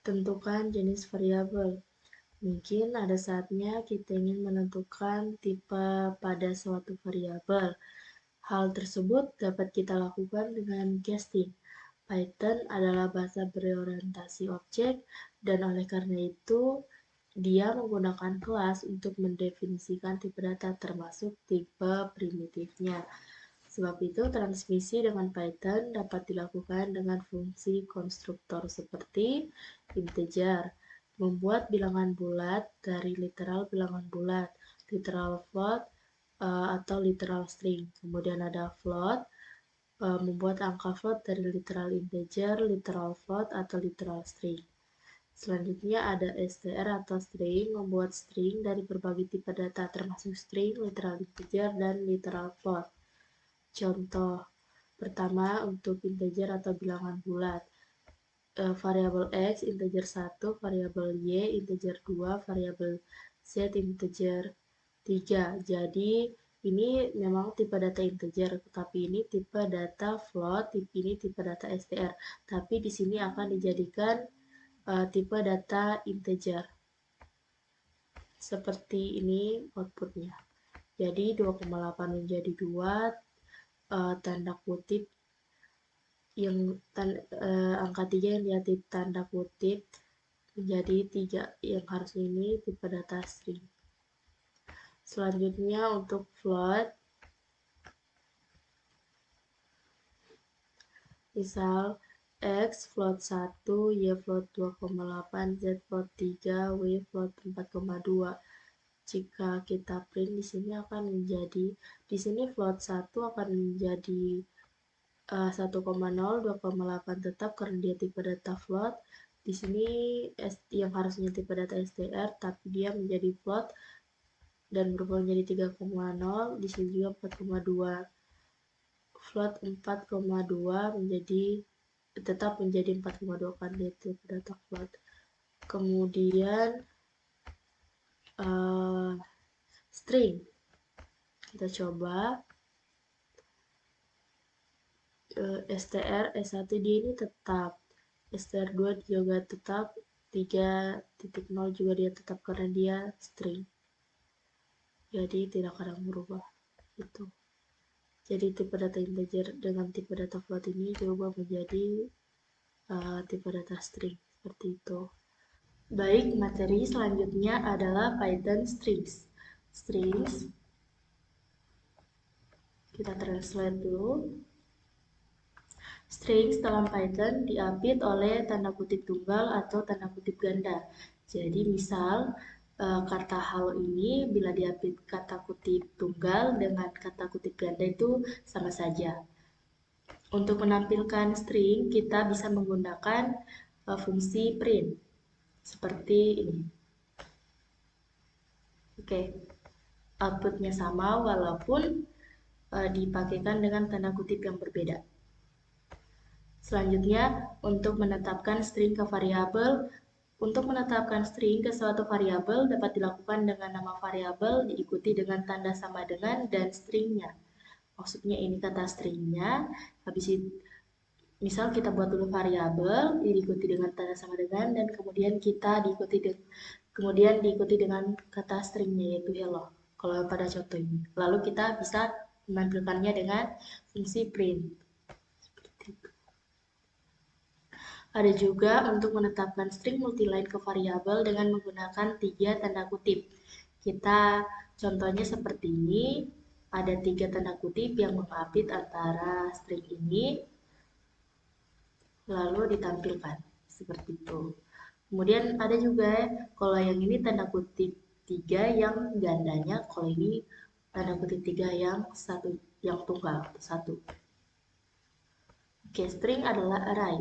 Tentukan jenis variabel. Mungkin ada saatnya kita ingin menentukan tipe pada suatu variabel. Hal tersebut dapat kita lakukan dengan casting. Python adalah bahasa berorientasi objek, dan oleh karena itu dia menggunakan kelas untuk mendefinisikan tipe data termasuk tipe primitifnya. Sebab itu transmisi dengan Python dapat dilakukan dengan fungsi konstruktor seperti integer, membuat bilangan bulat dari literal bilangan bulat, literal float atau literal string. Kemudian ada float, membuat angka float dari literal integer, literal float atau literal string. Selanjutnya ada str atau string, membuat string dari berbagai tipe data termasuk string, literal integer, dan literal float. Contoh pertama untuk integer atau bilangan bulat. Variabel X integer 1, variabel Y integer 2, variabel Z integer 3. Jadi ini memang tipe data integer, tapi ini tipe data float, ini tipe data str. Tapi di sini akan dijadikan tipe data integer. Seperti ini outputnya. Jadi 2,8 menjadi 2, tanda kutip yang angka 3 yang diarti tanda kutip menjadi 3, yang harusnya ini tipe data string. Selanjutnya untuk float, misal X float 1, Y float 2,8, Z float 3, W float 4,2. Jika kita print di sini akan menjadi, di sini float 1 akan menjadi 1,0, 2,8 tetap karena dia tipe data float. Di sini yang harusnya tipe data str, tapi dia menjadi float dan berubah menjadi 3,0. Di sini juga 4,2. Float 4,2 menjadi tetap menjadi 4,2 karena dia tipe data float. Kemudian string. Kita coba. str S1 dia ini tetap, str2 juga tetap, 3.0 juga dia tetap karena dia string, jadi tidak akan berubah. Itu jadi tipe data integer dengan tipe data float ini diubah menjadi tipe data string, seperti itu. Baik, materi selanjutnya adalah Python strings. Strings, kita translate dulu. Strings dalam Python diapit oleh tanda kutip tunggal atau tanda kutip ganda. Jadi misal kata halo ini bila diapit kata kutip tunggal dengan kata kutip ganda itu sama saja. Untuk menampilkan string kita bisa menggunakan fungsi print seperti ini. Oke, outputnya sama walaupun dipakaikan dengan tanda kutip yang berbeda. Selanjutnya, untuk menetapkan string ke variabel. Untuk menetapkan string ke suatu variabel dapat dilakukan dengan nama variabel diikuti dengan tanda sama dengan dan stringnya. Maksudnya ini kata stringnya, habis itu misal kita buat dulu variabel diikuti dengan tanda sama dengan dan kemudian diikuti dengan kata stringnya yaitu hello. Kalau pada contoh ini, lalu kita bisa menampilkannya dengan fungsi print. Ada juga untuk menetapkan string multiline ke variabel dengan menggunakan 3 tanda kutip. Kita contohnya seperti ini, ada 3 tanda kutip yang mengapit antara string ini, lalu ditampilkan seperti itu. Kemudian ada juga kalau yang ini tanda kutip 3 yang gandanya, kalau ini tanda kutip 3 yang tunggal, 1. Oke, string adalah array.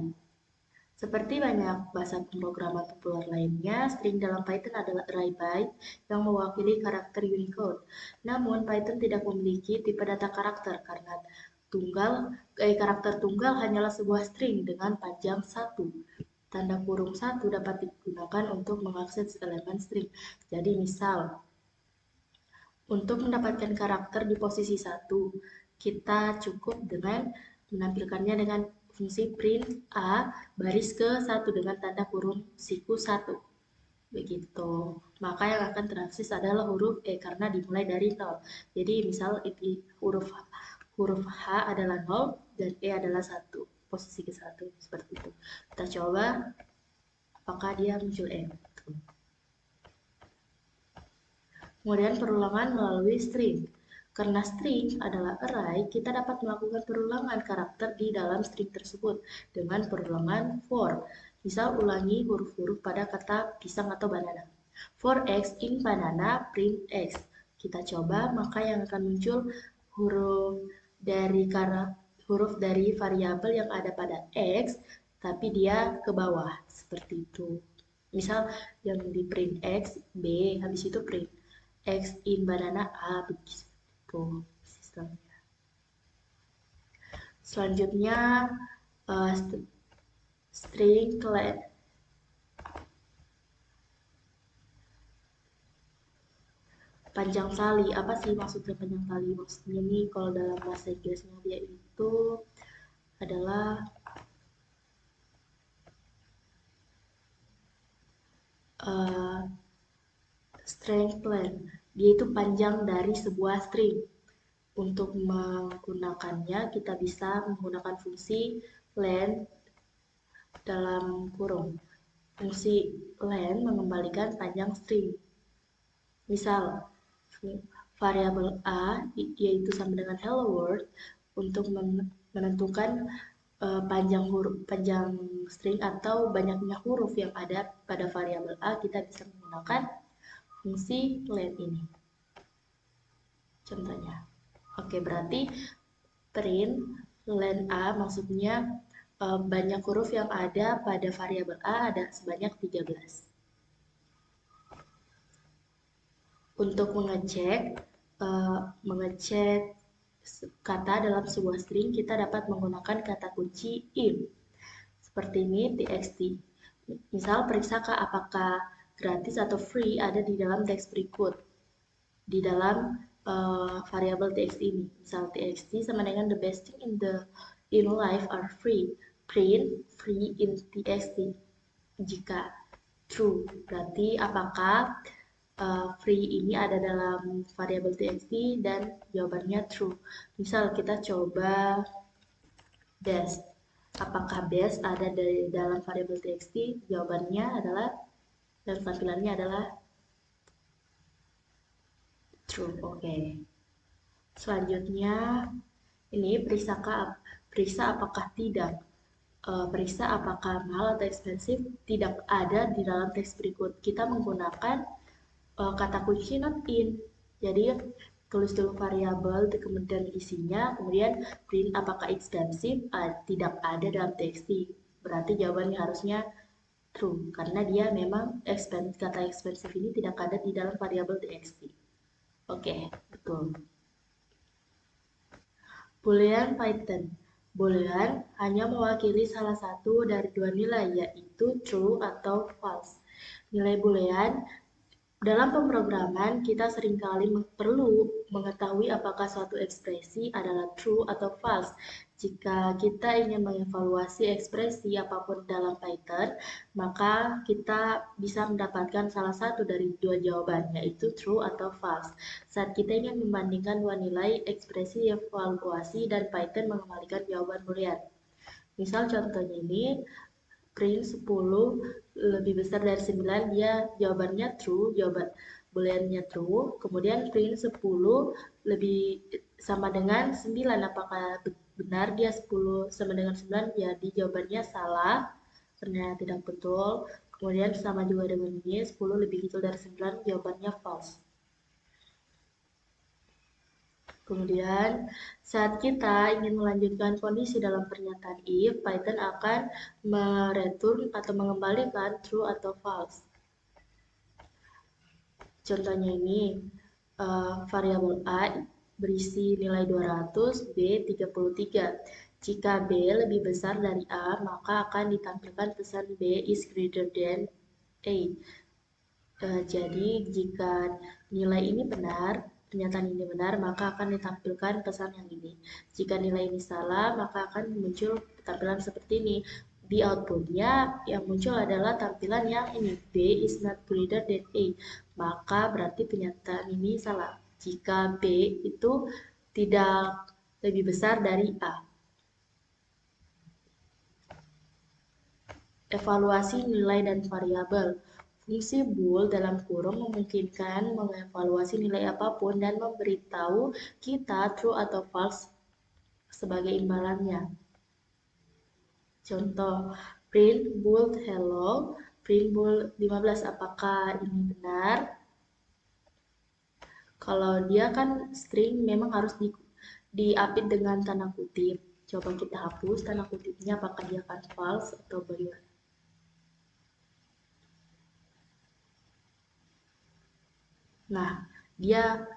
Seperti banyak bahasa pemrograman populer lainnya, string dalam Python adalah array byte yang mewakili karakter Unicode. Namun, Python tidak memiliki tipe data karakter karena karakter tunggal hanyalah sebuah string dengan panjang 1. Tanda kurung 1 dapat digunakan untuk mengakses elemen string. Jadi misal, untuk mendapatkan karakter di posisi 1, kita cukup dengan menampilkannya dengan fungsi print A baris ke 1 dengan tanda kurung siku 1. Begitu. Maka yang akan terakses adalah huruf E karena dimulai dari 0. Jadi misal huruf H adalah 0 dan E adalah 1. Posisi ke 1 seperti itu. Kita coba apakah dia muncul E. Kemudian perulangan melalui string. Karena string adalah array, kita dapat melakukan perulangan karakter di dalam string tersebut dengan perulangan for. Misal ulangi huruf-huruf pada kata pisang atau banana. For x in banana, print x. Kita coba, maka yang akan muncul huruf dari variabel yang ada pada x, tapi dia ke bawah, seperti itu. Misal yang di print x, B, habis itu print X in banana A, begitu sistemnya. Selanjutnya string class. Panjang tali, apa sih maksudnya panjang tali? Maksudnya nih kalau dalam bahasa Inggrisnya dia itu adalah string length. Dia itu panjang dari sebuah string. Untuk menggunakannya kita bisa menggunakan fungsi length dalam kurung. Fungsi length mengembalikan panjang string. Misal, variabel A yaitu sama dengan hello world untuk menentukan panjang string atau banyaknya huruf yang ada pada variabel A, kita bisa menggunakan fungsi length ini. Contohnya. Oke, berarti print length A maksudnya banyak huruf yang ada pada variabel A ada sebanyak 13. Untuk mengecek kata dalam sebuah string, kita dapat menggunakan kata kunci if. Seperti ini, txt. Misal, periksa apakah gratis atau free ada di dalam teks berikut. Di dalam variabel txt ini. Misal, txt sama dengan the best thing in life are free. Print free in txt. Jika true, berarti apakah free ini ada dalam variabel txt dan jawabannya true. Misal kita coba best. Apakah best ada dalam variabel txt? Jawabannya adalah dan tampilannya adalah true. Oke. Selanjutnya ini periksa apakah tidak. Periksa apakah mahal atau ekspensif tidak ada di dalam teks berikut. Kita menggunakan kata kunci not in. Jadi tulis dulu variabel kemudian isinya, kemudian print apakah ekspensif tidak ada dalam txt. Berarti jawabannya harusnya true karena dia memang kata ekspensif ini tidak ada di dalam variabel txt. Oke, betul. Boolean Python. Boolean hanya mewakili salah satu dari dua nilai, yaitu true atau false. Nilai boolean dalam pemrograman, kita seringkali perlu mengetahui apakah suatu ekspresi adalah true atau false. Jika kita ingin mengevaluasi ekspresi apapun dalam Python, maka kita bisa mendapatkan salah satu dari dua jawaban, yaitu true atau false. Saat kita ingin membandingkan dua nilai ekspresi evaluasi dan Python mengembalikan jawaban boolean. Misal contohnya ini, print 10 lebih besar dari 9, dia jawabannya true, jawaban booleannya true. Kemudian print 10 lebih sama dengan 9, apakah benar dia 10 sama dengan 9, jadi jawabannya salah karena tidak betul. Kemudian sama juga dengan ini, 10 lebih kecil dari 9, jawabannya false. Kemudian, saat kita ingin melanjutkan kondisi dalam pernyataan if, Python akan mereturn atau mengembalikan true atau false. Contohnya ini, variabel A berisi nilai 200, B 33. Jika B lebih besar dari A, maka akan ditampilkan pesan B is greater than A. Jadi, jika nilai ini benar, pernyataan ini benar, maka akan ditampilkan pesan yang ini. Jika nilai ini salah, maka akan muncul tampilan seperti ini. Di outputnya yang muncul adalah tampilan yang ini, B is not greater than A. Maka berarti pernyataan ini salah. Jika B itu tidak lebih besar dari A. Evaluasi nilai dan variabel. Fungsi bool dalam kurung memungkinkan mengevaluasi nilai apapun dan memberitahu kita true atau false sebagai imbalannya. Contoh, print bool hello, print bool 15, apakah ini benar? Kalau dia kan string memang harus diapit dengan tanda kutip. Coba kita hapus tanda kutipnya, apakah dia akan false atau bagaimana? Nah, dia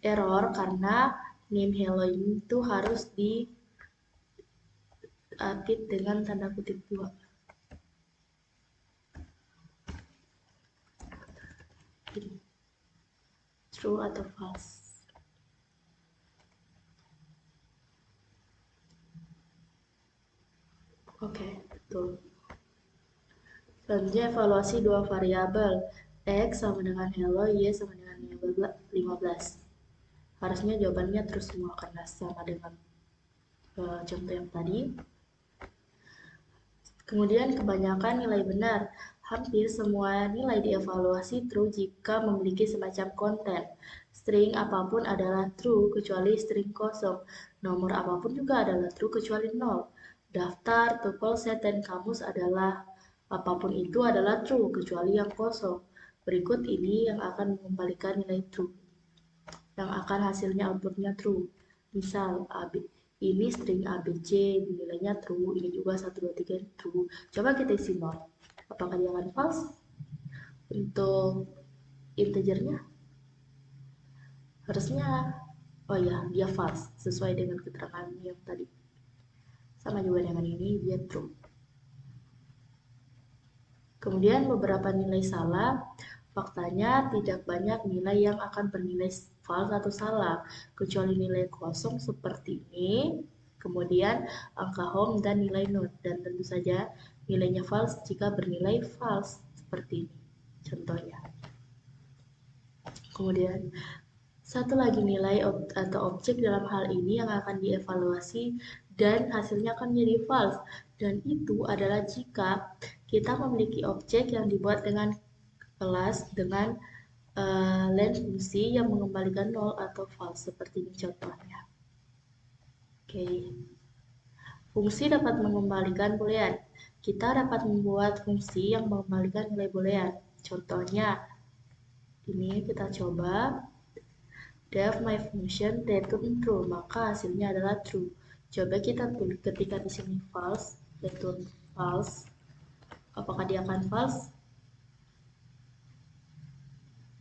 error karena name hello itu harus diapit dengan tanda kutip 2. True atau false? Oke, betul. Selanjutnya evaluasi dua variabel. X sama dengan hello, Y sama dengan 15. Harusnya jawabannya terus semua karena sama dengan contoh yang tadi. Kemudian kebanyakan nilai benar. Hampir semua nilai dievaluasi true jika memiliki semacam konten. String apapun adalah true kecuali string kosong. Nomor apapun juga adalah true kecuali 0. Daftar, tuple, set, dan kamus adalah apapun itu adalah true kecuali yang kosong. Berikut ini yang akan mengembalikan nilai true. Yang akan hasilnya outputnya true. Misal ini string ABC, nilainya true, ini juga 1, 2, 3 true. Coba kita isi not. Apakah dia akan false? Untuk integernya? Harusnya, oh ya, dia false, sesuai dengan keterangan yang tadi. Sama juga dengan ini, dia true. Kemudian beberapa nilai salah, faktanya tidak banyak nilai yang akan bernilai false atau salah, kecuali nilai kosong seperti ini, kemudian angka home dan nilai not, dan tentu saja nilainya false jika bernilai false seperti ini, contohnya. Kemudian satu lagi nilai atau objek dalam hal ini yang akan dievaluasi dan hasilnya akan menjadi false, dan itu adalah jika kita memiliki objek yang dibuat dengan kelas dengan len fungsi yang mengembalikan 0 atau false, seperti ini contohnya. Oke. Fungsi dapat mengembalikan boolean. Kita dapat membuat fungsi yang mengembalikan nilai boolean. Contohnya, ini kita coba. Def my function return true, maka hasilnya adalah true. Coba kita tulis ketika di sini false, return false. Apakah dia akan false?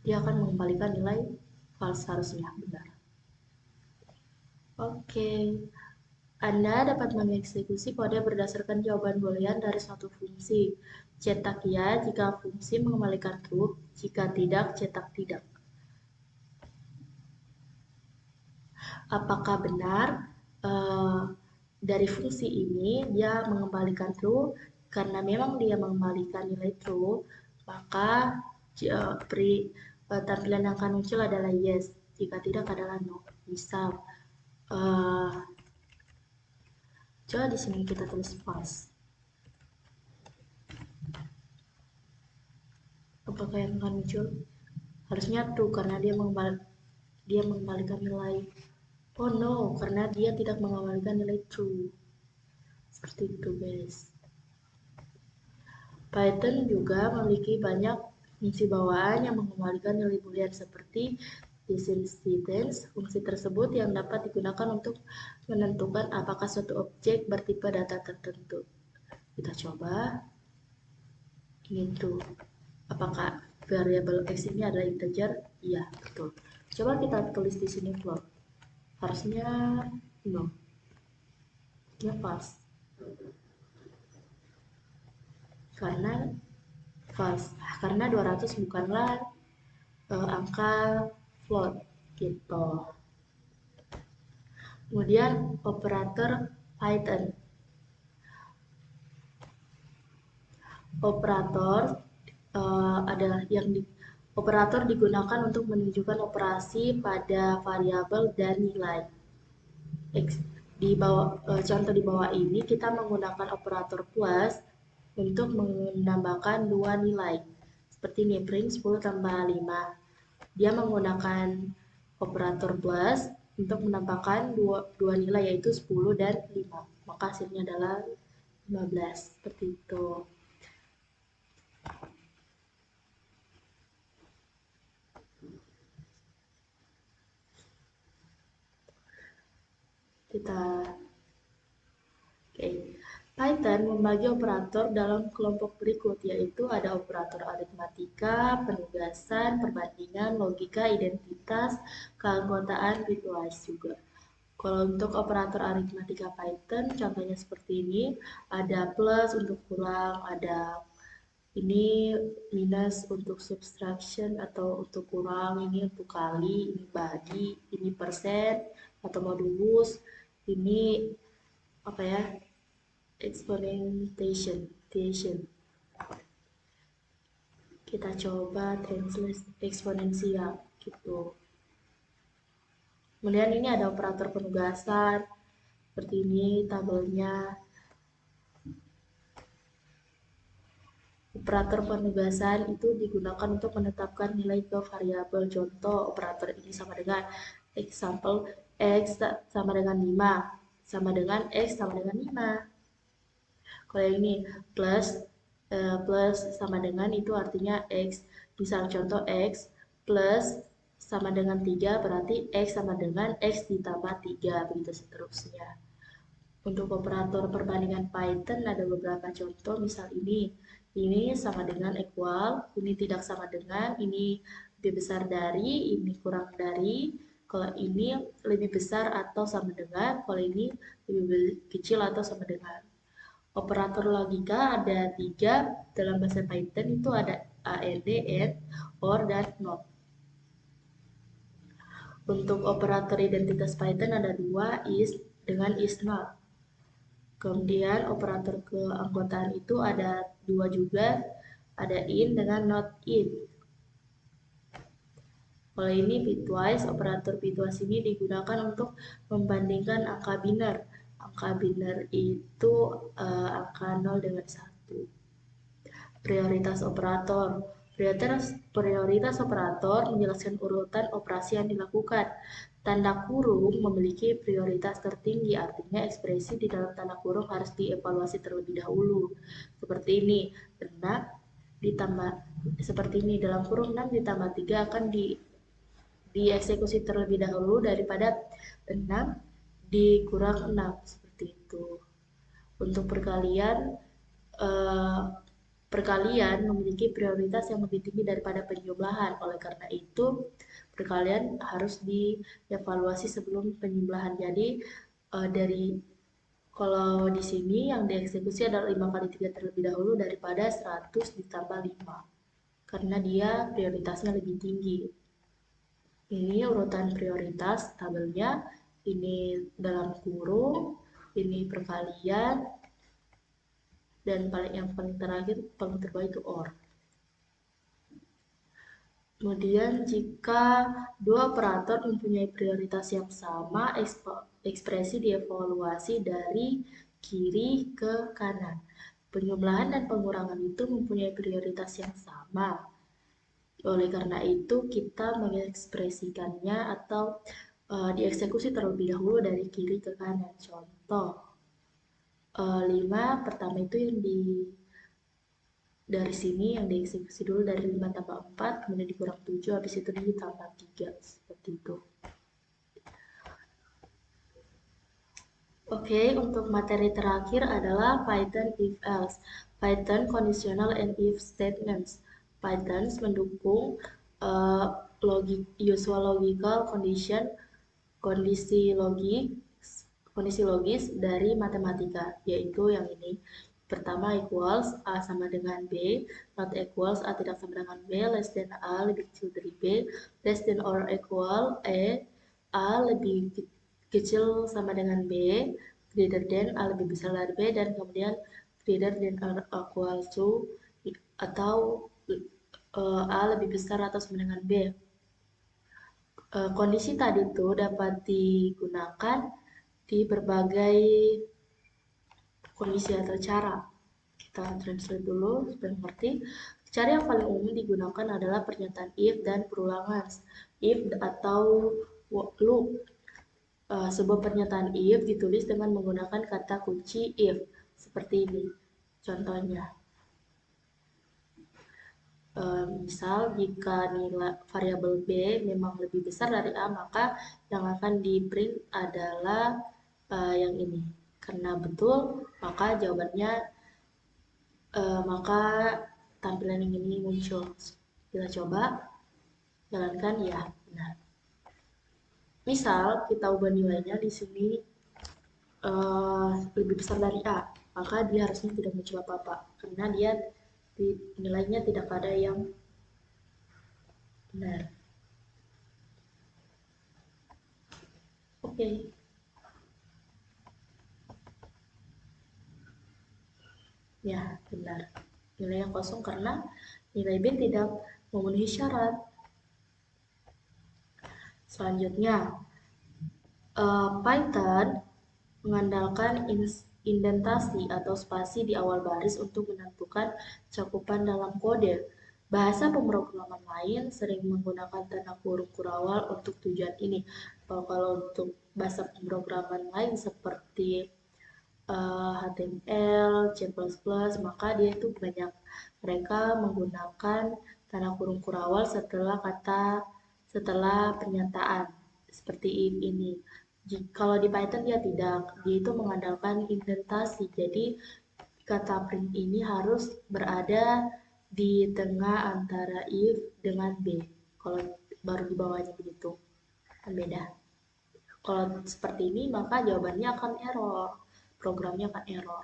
Dia akan mengembalikan nilai false, harusnya benar. Oke. Anda dapat mengeksekusi kode berdasarkan jawaban boolean dari suatu fungsi. Cetak ya jika fungsi mengembalikan true, jika tidak, cetak tidak. Apakah benar dari fungsi ini dia mengembalikan true? Karena memang dia mengembalikan nilai true, maka tampilan yang akan muncul adalah yes. Jika tidak adalah no. Misal, coba di sini kita tulis false. Apakah yang akan muncul? Harusnya true karena dia mengembalikan nilai. Oh no, karena dia tidak mengembalikan nilai true. Seperti itu, guys. Python juga memiliki banyak fungsi bawaan yang mengembalikan nilai boolean seperti descendants. Fungsi tersebut yang dapat digunakan untuk menentukan apakah suatu objek bertipe data tertentu. Kita coba. Ini true. Apakah variabel x ini adalah integer? Iya, betul. Coba kita tulis di sini float. Harusnya no. Dia false. Karena false. Karena 200 bukanlah angka float gitu. Kemudian operator Python. Operator digunakan untuk menunjukkan operasi pada variabel dan nilai. Contoh di bawah ini kita menggunakan operator plus untuk menambahkan dua nilai. Seperti ini, print 10 tambah 5. Dia menggunakan operator plus untuk menambahkan dua nilai, yaitu 10 dan 5. Maka hasilnya adalah 15. Seperti itu. Python membagi operator dalam kelompok berikut, yaitu ada operator aritmatika, penugasan, perbandingan, logika, identitas, keanggotaan, bitwise juga. Kalau untuk operator aritmatika Python, contohnya seperti ini, ada plus untuk kurang, ada ini minus untuk subtraction atau untuk kurang, ini untuk kali, ini bagi, ini persen atau modulus, ini apa ya, exponentiation. Kita coba translate eksponensial gitu. Kemudian ini ada operator penugasan seperti ini tabelnya. Operator penugasan itu digunakan untuk menetapkan nilai ke variabel. Contoh operator ini sama dengan example x sama dengan 5 sama dengan x sama dengan 5. Kalau ini plus sama dengan itu artinya x. Misal contoh x plus sama dengan 3 berarti x sama dengan x ditambah 3, begitu seterusnya. Untuk operator perbandingan Python ada beberapa contoh, misal ini sama dengan equal, ini tidak sama dengan, ini lebih besar dari, ini kurang dari, kalau ini lebih besar atau sama dengan, kalau ini lebih kecil atau sama dengan. Operator logika ada 3 dalam bahasa Python, itu ada AND, AND, OR, dan NOT. Untuk operator identitas Python ada 2, is dengan is not. Kemudian operator keanggotaan itu ada 2 juga, ada in dengan not in. Kalau ini bitwise, operator bitwise ini digunakan untuk membandingkan angka biner. Angka biner itu angka 0 dengan 1. Prioritas operator. Prioritas operator menjelaskan urutan operasi yang dilakukan. Tanda kurung memiliki prioritas tertinggi, artinya ekspresi di dalam tanda kurung harus dievaluasi terlebih dahulu. Seperti ini, 6 ditambah seperti ini, dalam kurung 6 ditambah 3 akan dieksekusi terlebih dahulu daripada 6 dikurang 6, seperti itu. Untuk perkalian memiliki prioritas yang lebih tinggi daripada penjumlahan. Oleh karena itu, perkalian harus dievaluasi sebelum penjumlahan. Jadi kalau di sini yang dieksekusi adalah 5 kali 3 terlebih dahulu daripada 100 ditambah 5. Karena dia prioritasnya lebih tinggi. Ini urutan prioritas tabelnya. Ini dalam kurung, ini perkalian, dan yang paling terakhir, paling terbawah itu OR. Kemudian jika dua operator mempunyai prioritas yang sama, ekspresi dievaluasi dari kiri ke kanan. Penjumlahan dan pengurangan itu mempunyai prioritas yang sama. Oleh karena itu, kita mengekspresikannya atau dieksekusi terlebih dahulu dari kiri ke kanan. Contoh, 5 pertama itu yang dari sini yang dieksekusi dulu dari 5 tambah 4, kemudian dikurang 7, habis itu ditambah 3, seperti itu. Oke, untuk materi terakhir adalah Python if else. Python conditional and if statements. Python mendukung usual logical condition, kondisi logis dari matematika, yaitu yang ini. Pertama equals A sama dengan B, not equals A tidak sama dengan B, less than A lebih kecil dari B, less than or equal A lebih kecil sama dengan B, greater than A lebih besar dari B, dan kemudian greater than or equal to atau A lebih besar atau sama dengan B. Kondisi tadi itu dapat digunakan di berbagai kondisi atau cara. Kita translate dulu supaya mengerti. Cara yang paling umum digunakan adalah pernyataan if dan perulangan. If atau loop. Sebuah pernyataan if ditulis dengan menggunakan kata kunci if. Seperti ini. Contohnya. Misal jika nilai variabel B memang lebih besar dari A, maka yang akan di print adalah yang ini. Karena betul, maka jawabannya maka tampilan yang ini muncul. Kita coba jalankan, ya benar. Misal kita ubah nilainya di sini lebih besar dari A, maka dia harusnya tidak muncul apa-apa karena dia nilainya tidak ada yang benar. Oke. Ya, benar. Nilai yang kosong karena nilai B tidak memenuhi syarat. Selanjutnya, Python mengandalkan indentasi atau spasi di awal baris untuk menentukan cakupan dalam kode. Bahasa pemrograman lain sering menggunakan tanda kurung kurawal untuk tujuan ini. Kalau untuk bahasa pemrograman lain seperti HTML, C++, maka dia itu banyak mereka menggunakan tanda kurung kurawal setelah pernyataan seperti ini. Kalau di Python dia tidak, dia itu mengandalkan indentasi. Jadi kata print ini harus berada di tengah antara if dengan B. Kalau baru di bawahnya begitu, kan beda. Kalau seperti ini maka jawabannya akan error, programnya akan error.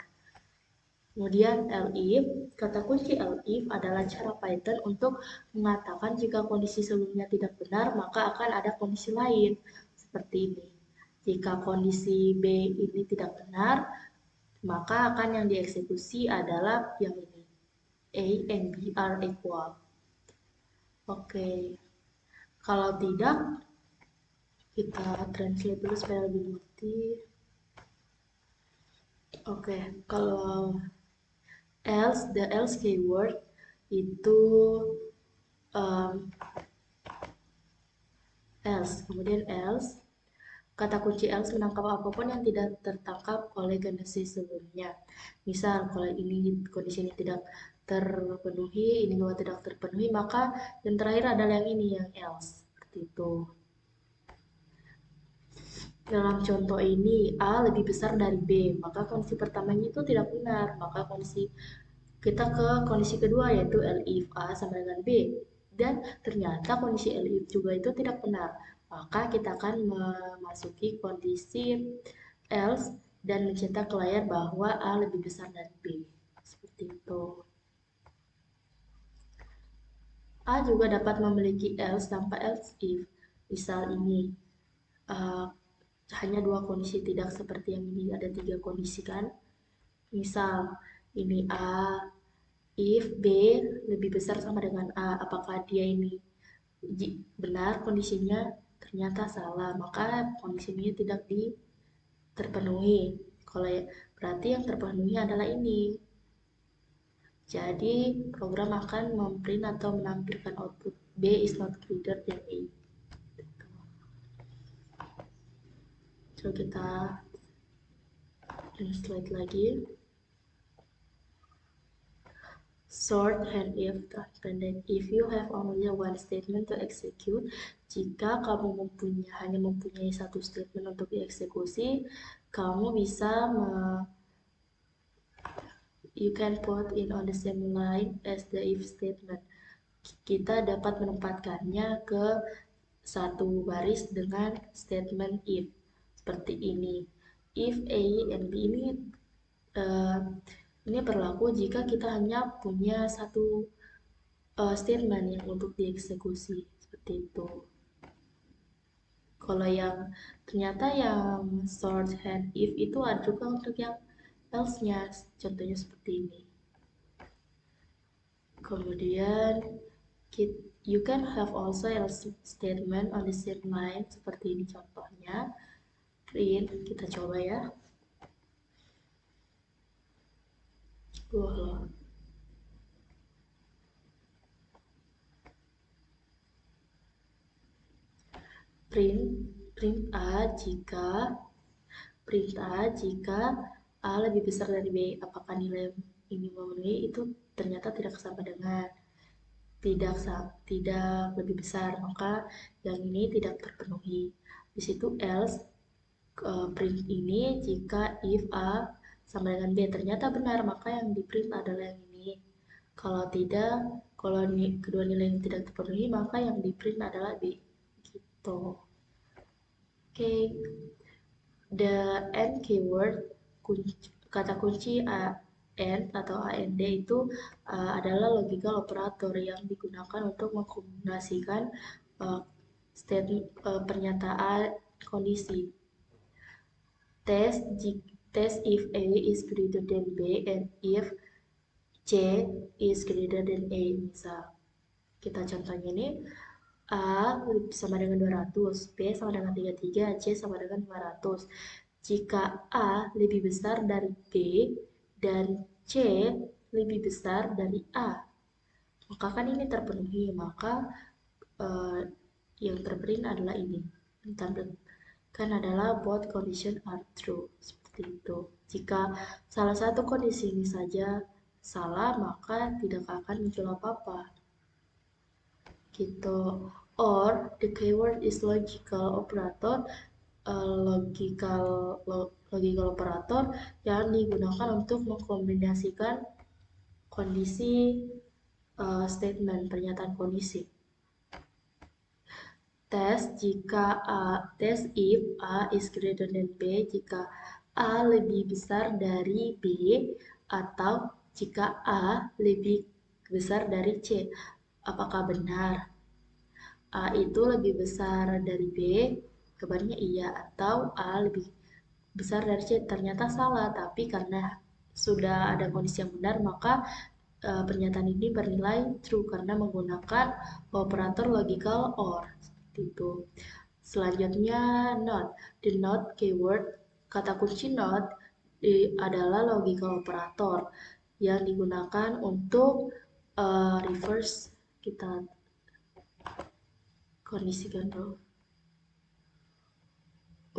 Kemudian elif, kata kunci elif adalah cara Python untuk mengatakan jika kondisi sebelumnya tidak benar, maka akan ada kondisi lain, seperti ini. Jika kondisi B ini tidak benar, maka akan yang dieksekusi adalah yang ini. A and B are equal. Oke. Kalau tidak, kita translate dulu supaya lebih mengerti. Oke, kalau else, the else keyword itu else. Kemudian else, kata kunci else menangkap apapun yang tidak tertangkap oleh kondisi sebelumnya. Misal, kalau ini kondisi ini tidak terpenuhi, ini juga tidak terpenuhi, maka yang terakhir adalah yang ini, yang else. Seperti itu. Dalam contoh ini, A lebih besar dari B, maka kondisi pertamanya itu tidak benar. Maka kita ke kondisi kedua, yaitu L if A sama dengan B. Dan ternyata kondisi L if juga itu tidak benar. Maka kita akan memasuki kondisi else dan mencetak ke layar bahwa A lebih besar dari B. Seperti itu. A juga dapat memiliki else tanpa else if. Misal ini, hanya dua kondisi, tidak seperti yang ini ada tiga kondisi kan. Misal ini A, if B lebih besar sama dengan A, apakah dia ini benar kondisinya? Ternyata salah, maka kondisi ini tidak terpenuhi. Kalau berarti yang terpenuhi adalah ini. Jadi program akan memprint atau menampilkan output B is not greater than A. Coba kita slide lagi. Shorthand if pendek. If you have only one statement to execute, jika kamu hanya mempunyai satu statement untuk dieksekusi, kamu bisa you can put in on the same line as the if statement. Kita dapat menempatkannya ke satu baris dengan statement if seperti ini. If A and B ini berlaku jika kita hanya punya satu statement yang untuk dieksekusi seperti itu. Kalau yang ternyata yang shorthand if itu ada juga untuk yang else-nya, contohnya seperti ini. Kemudian you can have also else statement on the same line seperti ini contohnya. Print, kita coba ya. Print A jika A lebih besar dari B. Apakah nilai ini memenuhi? Itu ternyata tidak sama dengan tidak lebih besar, maka yang ini tidak terpenuhi. Di situ else print ini jika if A sama dengan B. Ternyata benar, maka yang di print adalah yang ini. Kalau tidak, kalau kedua nilai yang tidak terpenuhi, maka yang di print adalah B. Gitu. Oke. The AND keyword, kata kunci AND atau AND itu adalah logical operator yang digunakan untuk mengkombinasikan pernyataan kondisi. Test if A is greater than B and if C is greater than A. Misal kita contohnya ini A sama dengan 200, B sama dengan 33, C sama dengan 500. Jika A lebih besar dari B dan C lebih besar dari A, maka kan ini terpenuhi, maka yang terprint adalah ini. Kan adalah both condition are true. Seperti itu. Jika salah satu kondisi ini saja salah, maka tidak akan muncul apa-apa. Gitu. Or the keyword is logical operator, logical operator yang digunakan untuk mengkombinasikan kondisi statement pernyataan kondisi. Test if A is greater than B jika A lebih besar dari B atau jika A lebih besar dari C. Apakah benar A itu lebih besar dari B? Kabarnya iya. Atau A lebih besar dari C? Ternyata salah, tapi karena sudah ada kondisi yang benar, maka pernyataan ini bernilai true karena menggunakan operator logical OR. Seperti itu. Selanjutnya not. The not keyword, kata kunci not adalah logical operator yang digunakan untuk reverse, kita kondisikan dulu.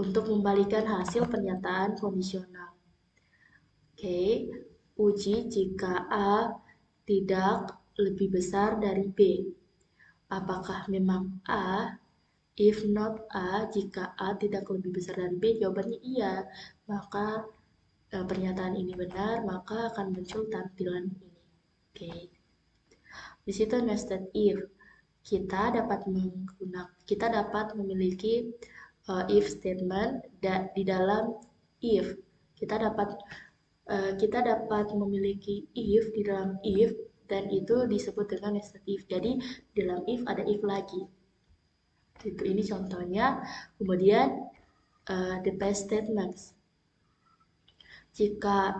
Untuk membalikan hasil pernyataan kondisional. Oke, uji jika A tidak lebih besar dari B. Apakah memang A? If not A, jika A tidak lebih besar dari B, jawabannya iya. Maka pernyataan ini benar, maka akan muncul tampilan ini. Oke. Di situ nested if. Kita dapat memiliki if statement di dalam if. Kita dapat memiliki if di dalam if, dan itu disebut dengan nested if. Jadi di dalam if ada if lagi. Ini contohnya. Kemudian the past statements. Jika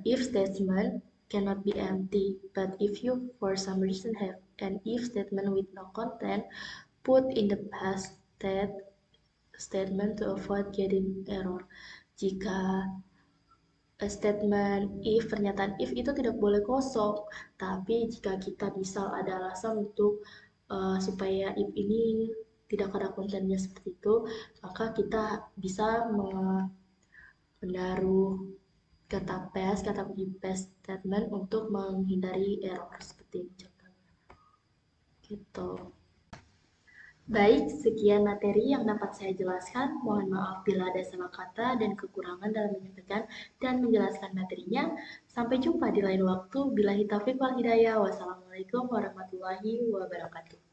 if statement cannot be empty, but if you for some reason have an if statement with no content, put in the past statement to avoid getting error. Jika statement if, pernyataan if itu tidak boleh kosong, tapi jika kita misal ada alasan untuk supaya if ini tidak ada kontennya seperti itu, maka kita bisa menaruh kata kunci paste statement untuk menghindari error seperti ini contohnya. Gitu. Baik, sekian materi yang dapat saya jelaskan. Mohon maaf bila ada salah kata dan kekurangan dalam menyampaikan dan menjelaskan materinya. Sampai jumpa di lain waktu. Billahi taufiq wal hidayah. Wassalamualaikum warahmatullahi wabarakatuh.